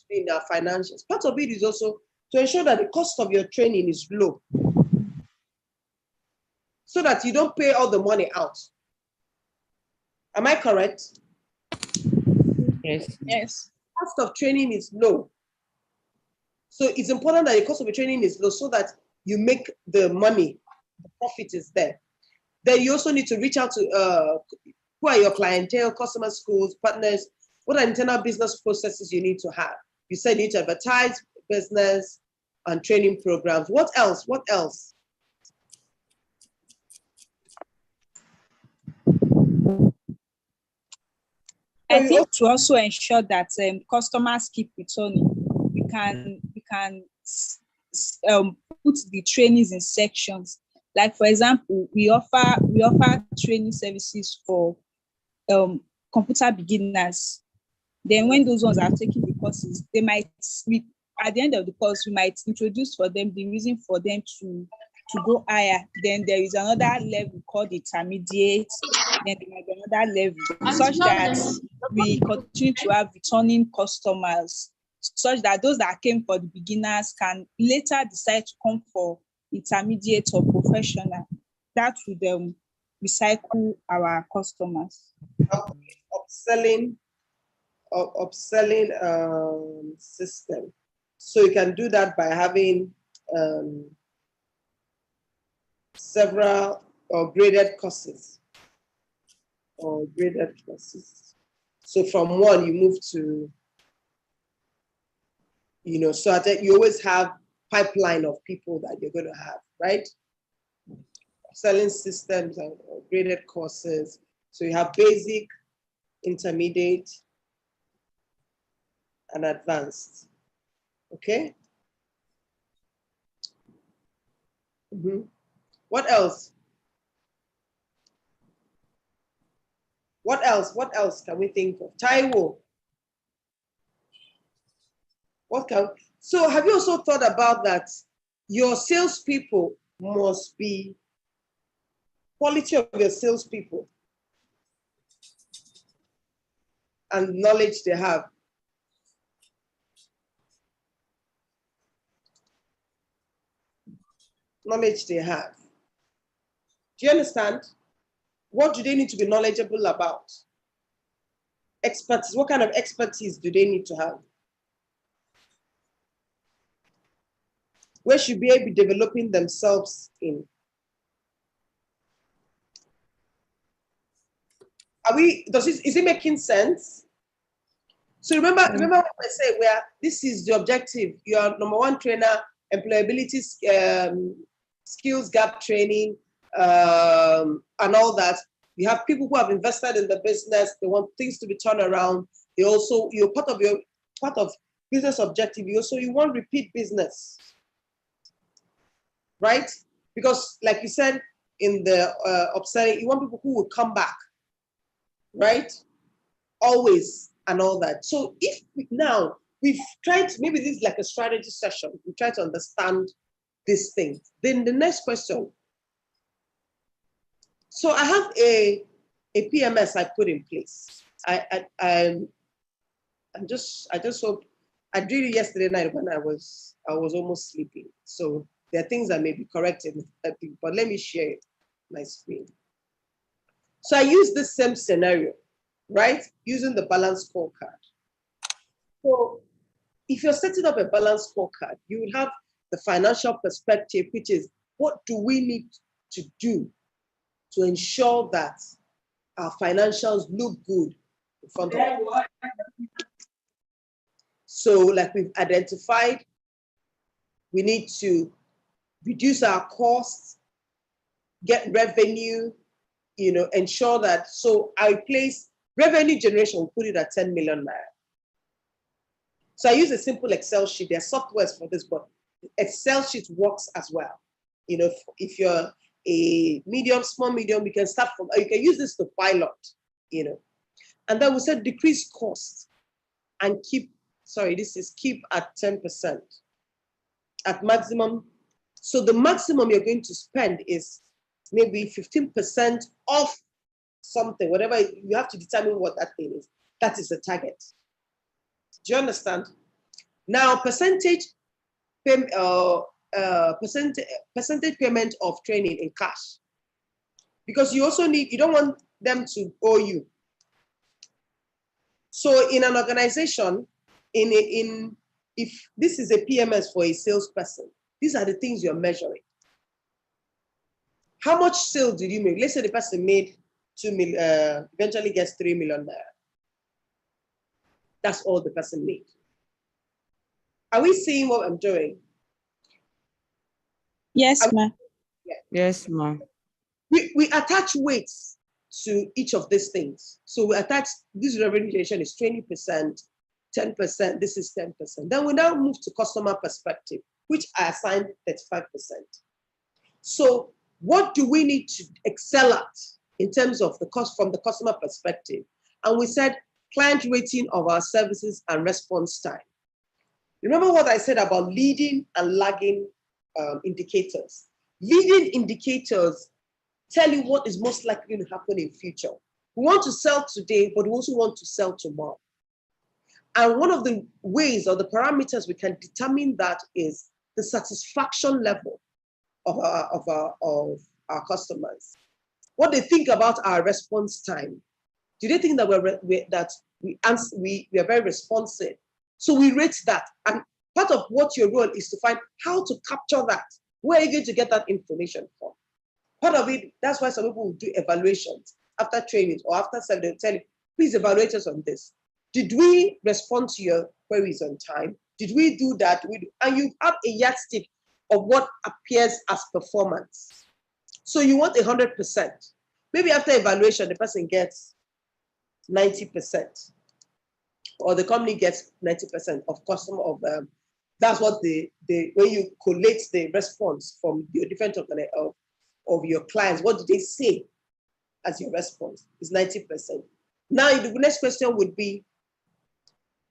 in our financials, part of it is also to ensure that the cost of your training is low, so that you don't pay all the money out. Am I correct? Yes. Yes. Cost of training is low. So it's important that the cost of the training is low so that you make the money, the profit is there. Then you also need to reach out to who are your clientele, customer, schools, partners. What are internal business processes you need to have? You said you need to advertise business and training programs. What else? What else? I think to also ensure that customers keep returning, we can put the trainings in sections. Like for example, we offer training services for computer beginners. Then when those ones are taking the courses, they might at the end of the course we might introduce for them the reason for them to go higher. Then there is another level called intermediate. Then there might be another level, such that we continue to have returning customers, such that those that came for the beginners can later decide to come for intermediate or professional. That would recycle our customers. Upselling system. So you can do that by having several graded courses. So from one you move to, so that you always have pipeline of people that you're going to have, right? Selling systems and graded courses. So you have basic, intermediate, and advanced. Okay? What else? What else can we think of? Taiwo. So have you also thought about that? Your salespeople must be quality of your salespeople and knowledge they have. Knowledge they have. Do you understand? What do they need to be knowledgeable about? Expertise. What kind of expertise do they need to have? Where should they be developing themselves in? Is it making sense? So remember what I say, where this is the objective. Your number one trainer, employability skills gap training, and all that. You have people who have invested in the business. They want things to be turned around. You're part of business objective. You want repeat business, right? Because like you said in the upselling, you want people who will come back, right? Always and all that. So if now we've tried, maybe this is like a strategy session. We try to understand this thing. Then the next question. So I have a PMS I put in place. I just hope I did it yesterday night when I was almost sleeping. So there are things that may be corrected, but let me share my screen. So I use this same scenario, right? Using the balance scorecard. So if you're setting up a balance scorecard, you would have the financial perspective, which is what do we need to do to ensure that our financials look good in front of us? So like we've identified, we need to reduce our costs, get revenue, ensure that, so I place revenue generation, we'll put it at 10 million naira. So I use a simple Excel sheet. There are softwares for this, but Excel sheet works as well. If you're a medium, small, medium, you can start from, you can use this to pilot, And then we said decrease costs and keep at 10% at maximum. So the maximum you're going to spend is maybe 15% off something, whatever, you have to determine what that thing is. That is the target. Do you understand? Now, percentage payment of training in cash, because you also you don't want them to owe you. So in an organization, if this is a PMS for a salesperson, these are the things you're measuring. How much sales did you make? Let's say the person made 2 million, eventually gets 3 million naira. That's all the person made. Are we seeing what I'm doing? Yes, ma'am. Yeah. Yes, ma'am. We attach weights to each of these things. So we attach, this revenue generation is 20%, 10%, this is 10%. Then we now move to customer perspective, which I assigned 35%. So what do we need to excel at in terms of the cost from the customer perspective? And we said client rating of our services and response time. Remember what I said about leading and lagging indicators. Leading indicators tell you what is most likely to happen in future. We want to sell today, but we also want to sell tomorrow. And one of the ways or the parameters we can determine that is the satisfaction level of our customers. What they think about our response time. Do they think that we are very responsive? So we rate that. And part of what your role is to find how to capture that. Where are you going to get that information from? Part of it, that's why some people will do evaluations after training or after service. They'll tell you, please evaluate us on this. Did we respond to your queries on time? Did we do that? And you have a yardstick of what appears as performance. So you want 100%. Maybe after evaluation, the person gets 90%, or the company gets 90% of customer of that's what when you collate the response from your different of your clients, what do they say as your response? Is 90%. Now the next question would be,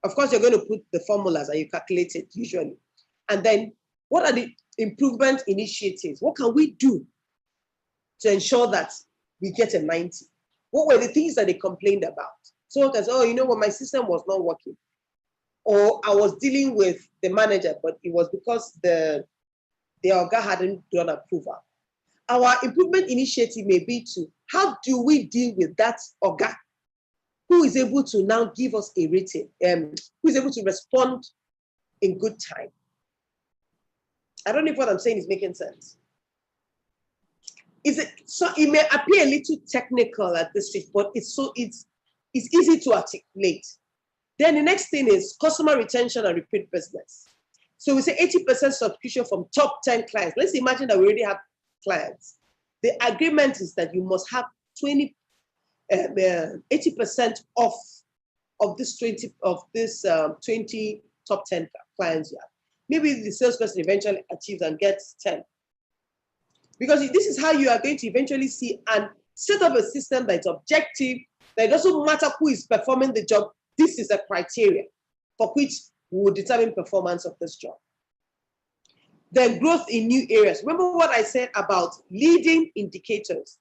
of course, you're going to put the formulas and you calculate it usually. And then what are the improvement initiatives? What can we do to ensure that we get a 90? What were the things that they complained about? Someone can say, oh, you know what, my system was not working. Or I was dealing with the manager, but it was because the orga hadn't done approval. Our improvement initiative may be to, how do we deal with that orga who is able to now give us a rating, who is able to respond in good time? I don't know if what I'm saying is making sense. So it may appear a little technical at this stage, but it's easy to articulate. Then the next thing is customer retention and repeat business. So we say 80% subscription from top 10 clients. Let's imagine that we already have clients. The agreement is that you must have 80% off of this 20 top 10 clients you have. Maybe the salesperson eventually achieves and gets 10. Because this is how you are going to eventually see and set up a system that's objective, that it doesn't matter who is performing the job. This is a criteria for which we will determine performance of this job. Then growth in new areas. Remember what I said about leading indicators.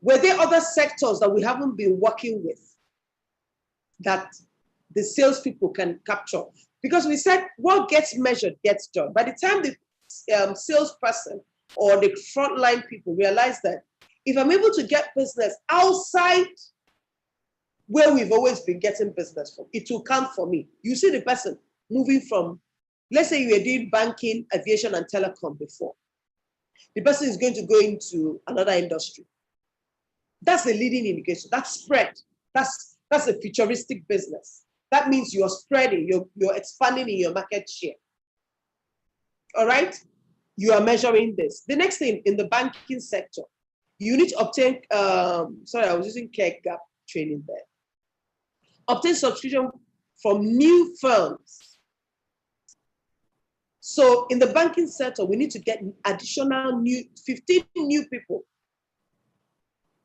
Were there other sectors that we haven't been working with that the salespeople can capture? Because we said what gets measured gets done. By the time the salesperson or the frontline people realize that if I'm able to get business outside where we've always been getting business from, it will count for me. You see the person moving from, let's say you were doing banking, aviation, and telecom before. The person is going to go into another industry. That's the leading indicator. That's spread. That's a futuristic business. That means you're spreading, you're expanding in your market share. All right? You are measuring this. The next thing in the banking sector, you need to obtain, sorry, I was using KECCareersAdvice training there. Obtain subscription from new firms. So in the banking sector, we need to get additional 15 new people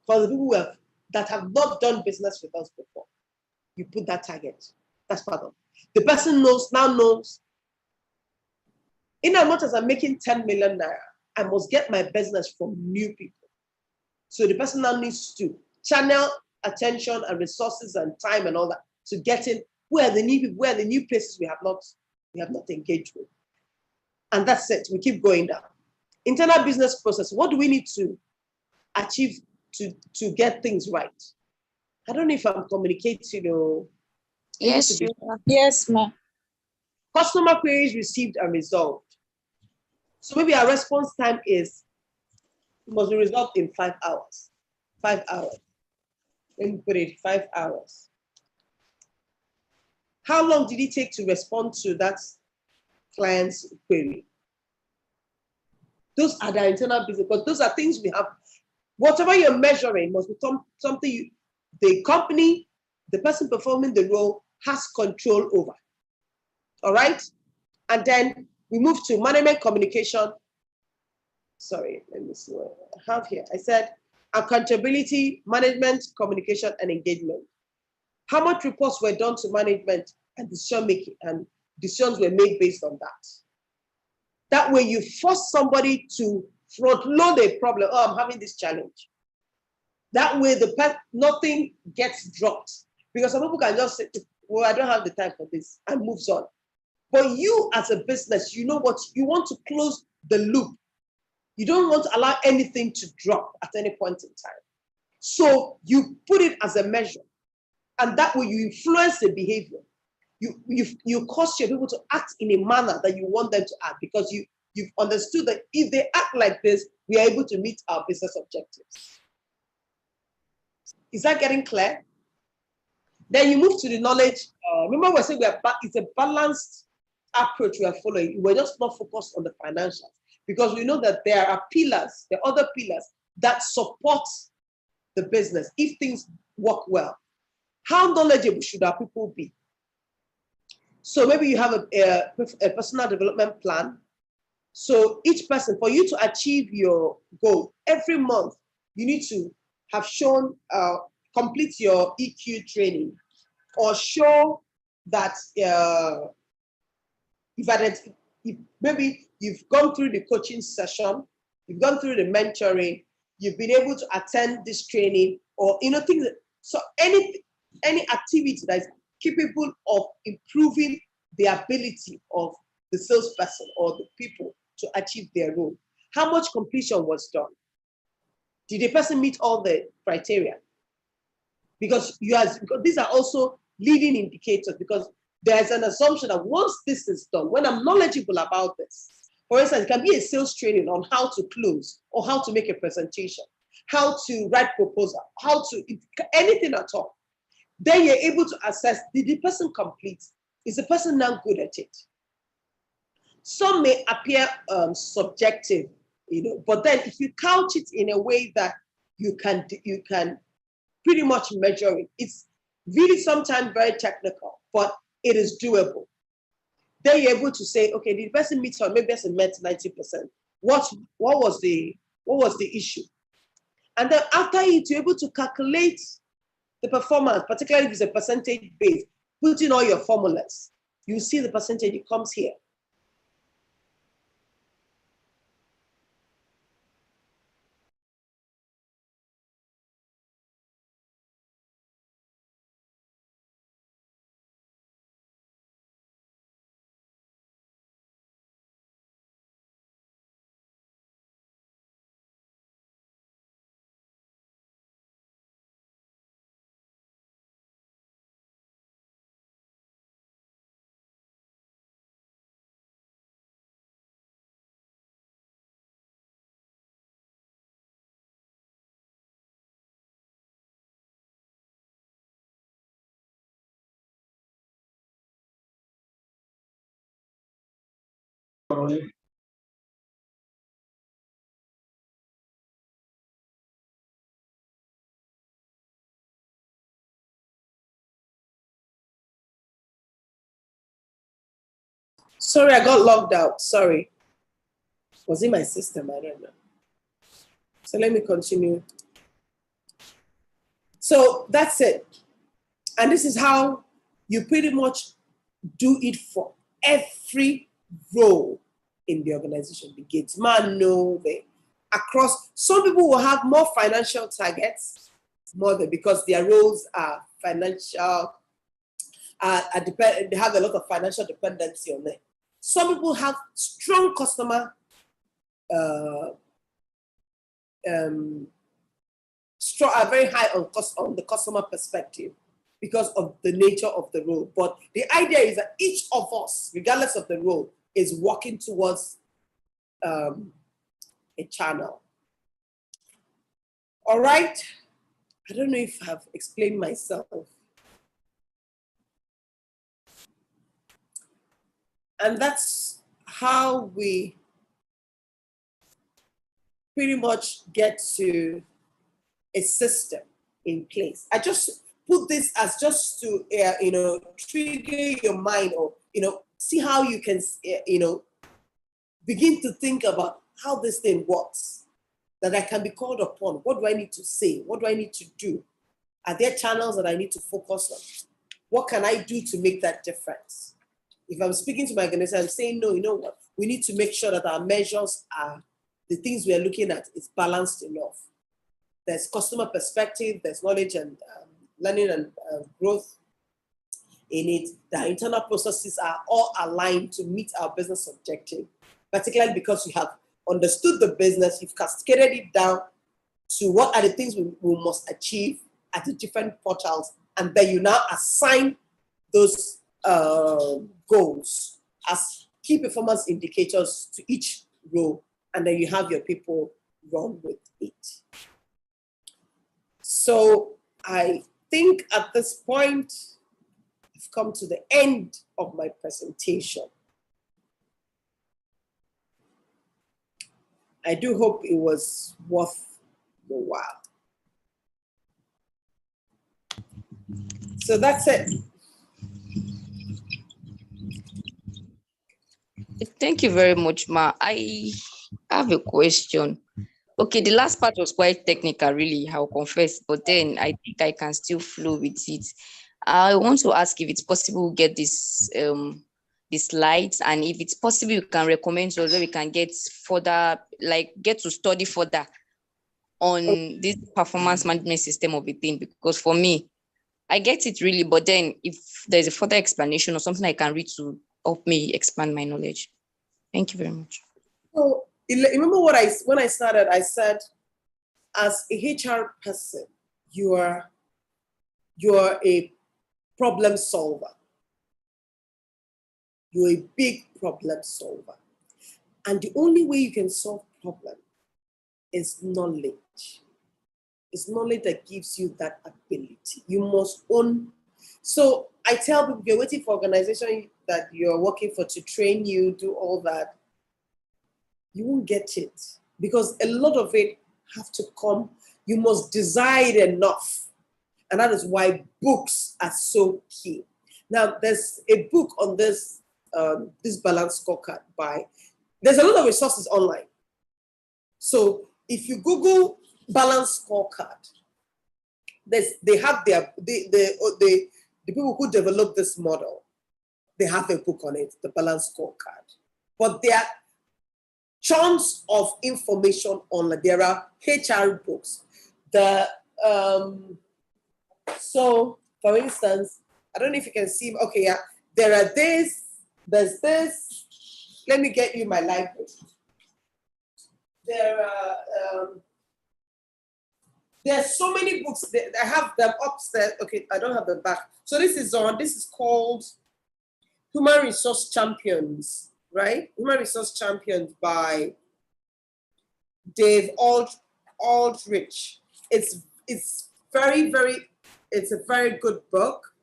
for the people that have not done business with us before. You put that target. That's part of it. The person now knows, in as much as I'm making 10 million naira, I must get my business from new people. So the person now needs to channel attention and resources and time and all that to get in where the new people, where the new places we have not engaged with. And that's it. We keep going down. Internal business process. What do we need to achieve to get things right? I don't know if I'm communicating or. Yes, you are. Yes, ma. Customer queries received and resolved. So maybe our response time must be resolved in 5 hours. 5 hours. Let me put it 5 hours. How long did it take to respond to that client's query? Those are the internal business, because those are things we have. Whatever you're measuring must be something the company, the person performing the role has control over. All right? And then we move to management communication. Sorry, let me see what I have here. I said accountability, management, communication, and engagement. How much reports were done to management and decision making, and decisions were made based on that? That way you force somebody to front load a problem. Oh, I'm having this challenge. That way nothing gets dropped. Because some people can just say, well, I don't have the time for this, and moves on. But you as a business, you know what, you want to close the loop. You don't want to allow anything to drop at any point in time. So you put it as a measure, and that way you influence the behavior. You cause your people to act in a manner that you want them to act, because you've understood that if they act like this, we are able to meet our business objectives. Is that getting clear? Then you move to the knowledge. Remember, we're saying it's a balanced approach we are following. We're just not focused on the financials, because we know that there are pillars, there are other pillars that support the business if things work well. How knowledgeable should our people be? So maybe you have a personal development plan. So each person, for you to achieve your goal, every month, you need to have shown, complete your EQ training, or show that maybe you've gone through the coaching session, you've gone through the mentoring, you've been able to attend this training, or things. So any activity that is capable of improving the ability of the salesperson or the people to achieve their role. How much completion was done? Did the person meet all the criteria? Because these are also leading indicators, because there's an assumption that once this is done, when I'm knowledgeable about this, for instance, it can be a sales training on how to close, or how to make a presentation, how to write proposal, anything at all. Then you're able to assess, did the person complete? Is the person now good at it? Some may appear subjective, but then if you couch it in a way that you can pretty much measure it, it's really sometimes very technical, but it is doable. Then you're able to say, okay, did the person meet, or maybe person met 90%? What was the issue? And then after it, you're able to calculate the performance, particularly if it's a percentage based. Put in all your formulas. You see the percentage, it comes here. Sorry, I got logged out. Sorry. Was it my system? I don't know. So let me continue. So that's it. And this is how you pretty much do it for every role in the organization. The gates man know the across. Some people will have more financial targets, because their roles are financial, they have a lot of financial dependency on them. Some people have strong customer, are very high on the customer perspective because of the nature of the role. But the idea is that each of us, regardless of the role, is working towards a channel. All right. I don't know if I've explained myself. And that's how we pretty much get to a system in place. I just put this as just to, trigger your mind, or, see how you can, begin to think about how this thing works, that I can be called upon. What do I need to say? What do I need to do? Are there channels that I need to focus on? What can I do to make that difference? If I'm speaking to my organization, I'm saying, no, you know what? We need to make sure that our measures are, the things we are looking at is balanced enough. There's customer perspective, there's knowledge and learning and growth in it. The internal processes are all aligned to meet our business objective, particularly because you have understood the business, you've cascaded it down to what are the things we must achieve at the different portals, and then you now assign those goals as key performance indicators to each role, and then you have your people run with it. So I think at this point, I've come to the end of my presentation. I do hope it was worth the while. So that's it. Thank you very much, Ma. I have a question. Okay, the last part was quite technical, really, I'll confess, but then I think I can still flow with it. I want to ask if it's possible to get this the slides, and if it's possible, you can recommend so that we can get further, like get to study further on this performance management system of a thing, because for me, I get it really, but then if there's a further explanation or something I can read to help me expand my knowledge. Thank you very much. So remember when I started, I said, as a HR person, you are a problem solver. You're a big problem solver. And the only way you can solve problems is knowledge. It's knowledge that gives you that ability. You must own. So I tell people, you're waiting for organization that you're working for to train you, do all that. You won't get it, because a lot of it have to come. You must desire it enough. And that is why books are so key. Now, there's a book on this balance scorecard there's a lot of resources online. So if you Google balance scorecard, they have the people who developed this model, they have a book on it, the balance scorecard. But there are chunks of information online. There are HR books. So for instance, I don't know if you can see, okay, yeah, there's this, let me get you my library. There's so many books, I have them upstairs. Okay, I don't have them back. So this is called Human Resource Champions, right? Human Resource Champions by Dave Aldrich. It's a very good book.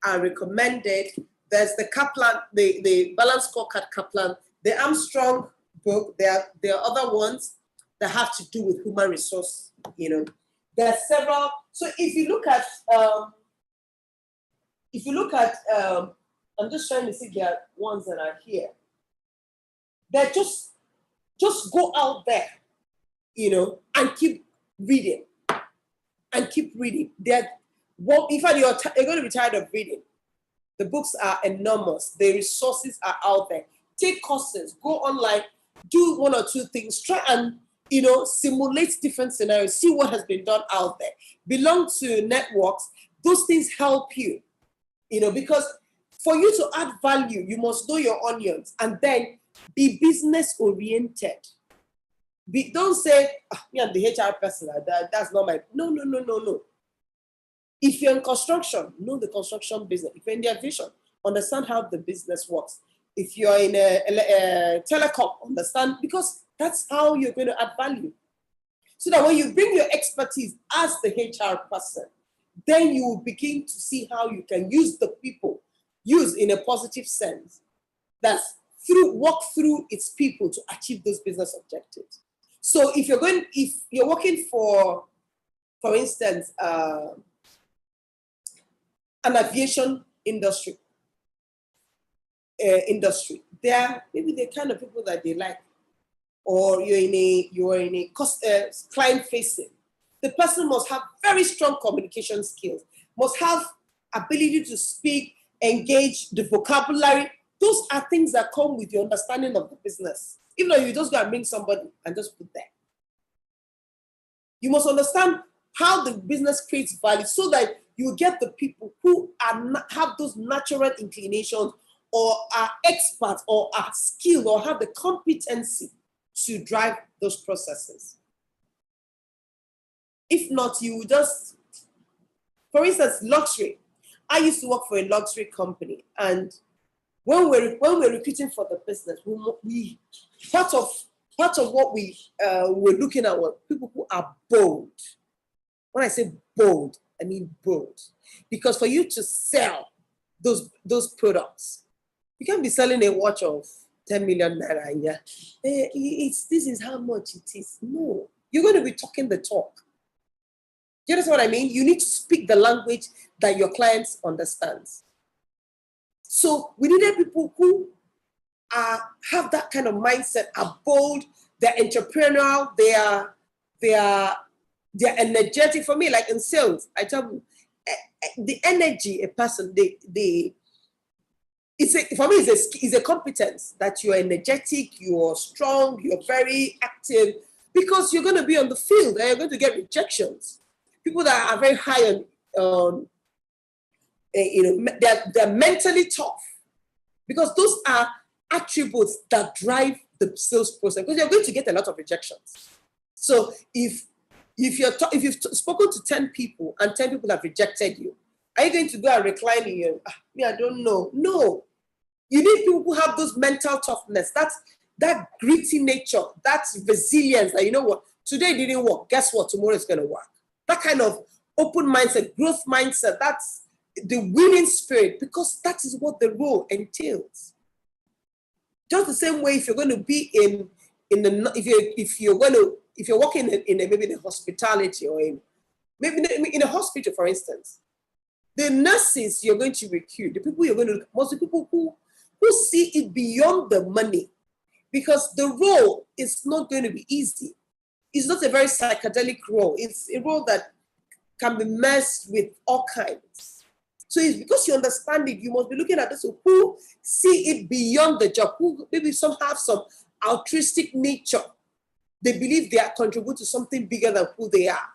I recommend it. There's the Kaplan, the Balance Scorecard Kaplan, the Armstrong book. There are other ones that have to do with human resource. There are several. So if you look at, I'm just trying to see the ones that are here. They're just go out there, and keep reading, and keep reading. In fact, you're going to be tired of reading. The books are enormous. The resources are out there. Take courses, go online, do one or two things, try and simulate different scenarios, see what has been done out there. Belong to networks. Those things help you, because for you to add value, you must know your onions and then be business oriented. Don't say, me, I'm the HR person. That's not my. No. If you're in construction, know the construction business. If you're in the aviation, understand how the business works. If you're in a telecom, understand, because that's how you're going to add value. So that when you bring your expertise as the HR person, then you will begin to see how you can use the people, use in a positive sense, that's walk through its people to achieve those business objectives. So if you're working for instance, an aviation industry, they're maybe the kind of people that they like, or you're in a client facing. The person must have very strong communication skills, must have ability to speak, engage, the vocabulary. Those are things that come with your understanding of the business. Even though you just go and bring somebody and just put there. You must understand how the business creates value so that you get the people who have those natural inclinations or are experts or are skilled or have the competency to drive those processes. If not, you just, for instance, luxury. I used to work for a luxury company, and when we're recruiting for the business, we part of what we were looking at were people who are bold. When I say bold, I mean bold, because for you to sell those products, you can't be selling a watch of 10 million naira. Yeah, this is how much it is. No, you're going to be talking the talk. You understand what I mean? You need to speak the language that your clients understands. So we needed people who have that kind of mindset, are bold, they're entrepreneurial, they're energetic. For me, like in sales, I tell you, the energy a person, for me, it's a competence that you're energetic, you're strong, you're very active, because you're going to be on the field and you're going to get rejections. People that are very high on, they're mentally tough, because those are attributes that drive the sales process, because you're going to get a lot of rejections. So if you've spoken to 10 people and 10 people have rejected you, are you going to go and recline in your, me, I don't know. No. You need people who have those mental toughness, that gritty nature, that resilience, that you know what, today didn't work, guess what, tomorrow is going to work. That kind of open mindset, growth mindset, that's the winning spirit, because that is what the role entails. Just the same way, if you're going to be if you're working in maybe in a hospitality, or maybe in a hospital, for instance, the nurses you're going to recruit, the people you're going to, most of the people who see it beyond the money, because the role is not going to be easy. It's not a very psychedelic role. It's a role that can be messed with all kinds. So it's because you understand it, you must be looking at this who see it beyond the job, who maybe some have some altruistic nature. They believe they are contributing to something bigger than who they are.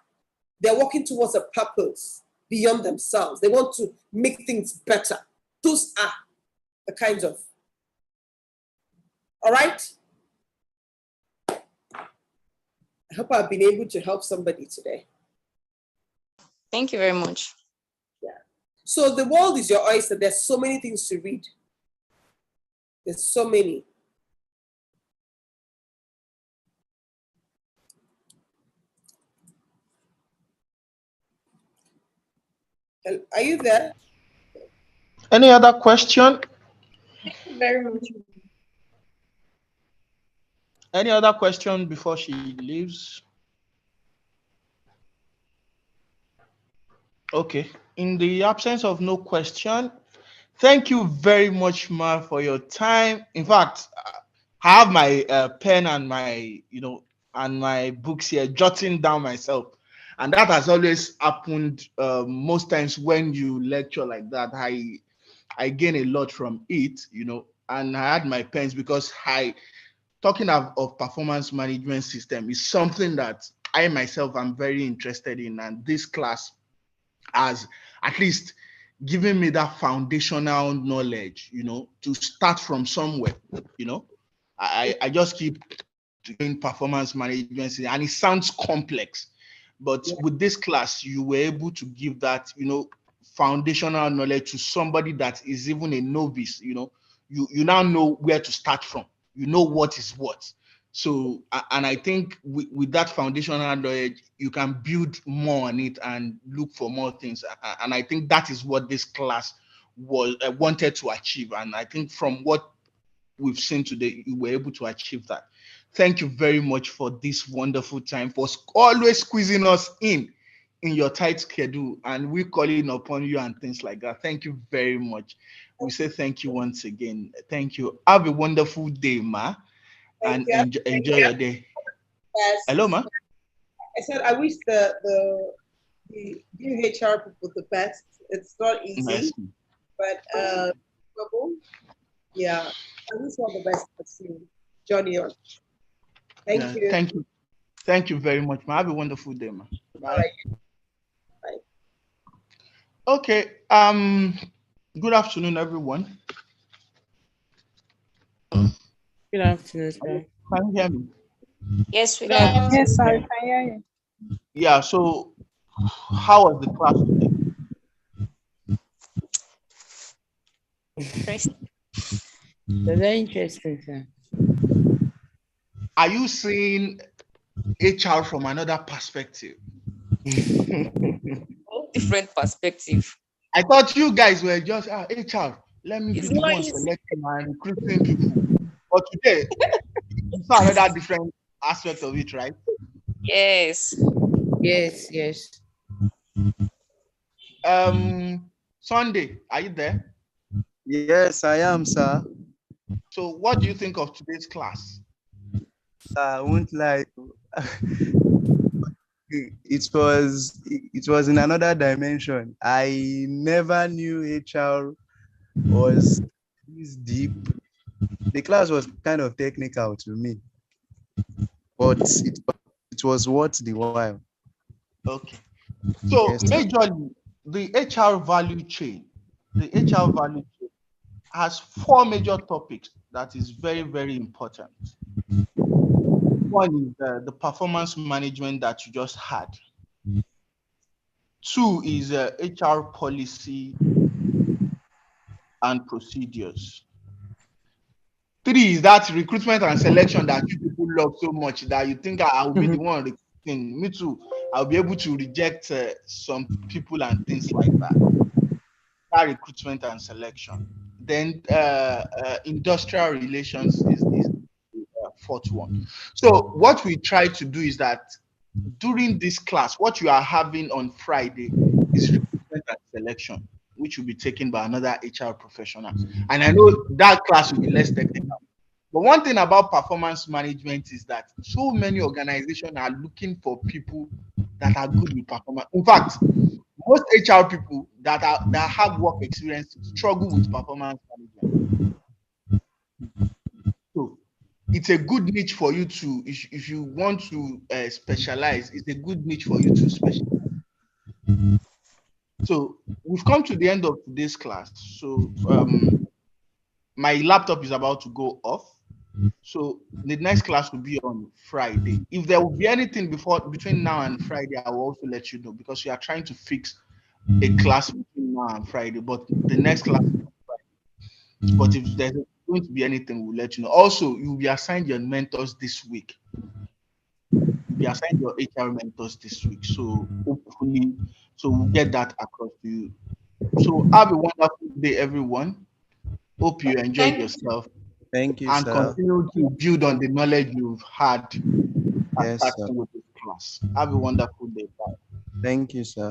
They're working towards a purpose beyond themselves. They want to make things better. Those are the kinds of, all right? I hope I've been able to help somebody today. Thank you very much. Yeah. So the world is your oyster. There's so many things to read. There's so many. Are you there? Any other question? Very much. Any other question before she leaves? Okay. In the absence of no question, thank you very much, Ma, for your time. In fact, I have my pen and my, and my books here, jotting down myself. And that has always happened most times when you lecture like that. I gain a lot from it, and I had my pens because talking of performance management system is something that I myself am very interested in, and this class has at least given me that foundational knowledge, to start from somewhere. I just keep doing performance management, and it sounds complex, but with this class, you were able to give that, foundational knowledge to somebody that is even a novice. You now know where to start from. You know what is what. So, and I think with that foundational knowledge, you can build more on it and look for more things. And I think that is what this class was wanted to achieve. And I think from what we've seen today, you were able to achieve that. Thank you very much for this wonderful time, for always squeezing us in your tight schedule, and we calling upon you and things like that. Thank you very much. We say thank you once again. Thank you. Have a wonderful day, Ma, and enjoy your day. Yes. Hello, Ma. I said I wish the new HR people the best. It's not easy, Nice. but yeah, I wish all the best for you, Johnny. Thank you. Thank you. Thank you very much, Ma. Have a wonderful day, Ma. Bye. All right. Bye. Okay. Good afternoon, everyone. Good afternoon, sir. Can you hear me? Yes, we can. Yes, I can hear you. Yeah. So, how was the class today? Very interesting, sir. Are you seeing HR from another perspective? Different perspective. I thought you guys were just HR. Let me It's be the not one easy. selecting and recruiting people. But today, you saw another different aspect of it, right? Yes. Yes. Sunday, are you there? Yes, I am, sir. So, what do you think of today's class? I won't lie. It was in another dimension. I never knew HR was this deep. The class was kind of technical to me, but it was worth the while. Okay. So, Yes, sir. majorly, the HR value chain, has 4 major topics that is very, very important. One is the performance management that you just had. 2 is HR policy and procedures. 3 is that recruitment and selection that you people love so much that you think I will be the one recruiting. Me too. I'll be able to reject some people and things like that. That recruitment and selection. Then industrial relations is the 4th one. So what we try to do is that during this class, what you are having on Friday is recruitment and selection, which will be taken by another HR professional. And I know that class will be less technical. But one thing about performance management is that so many organizations are looking for people that are good with performance. In fact, most HR people that have work experience struggle with performance management. So it's a good niche for you to, if you want to specialize, it's a good niche for you to specialize. So we've come to the end of today's class. So my laptop is about to go off. So the next class will be on Friday. If there will be anything between now and Friday, I will also let you know, because we are trying to fix a class between now and Friday. But the next class is on Friday. But if there's going to be anything, we'll let you know. Also, you'll be assigned your mentors this week. You'll be assigned your HR mentors this week. So hopefully, we'll get that across to you. So have a wonderful day, everyone. Hope you enjoyed yourself Thank you, and sir. continue to build on the knowledge you've had Yes, sir. starting with this class. Have a wonderful day. Bye. Thank you, sir.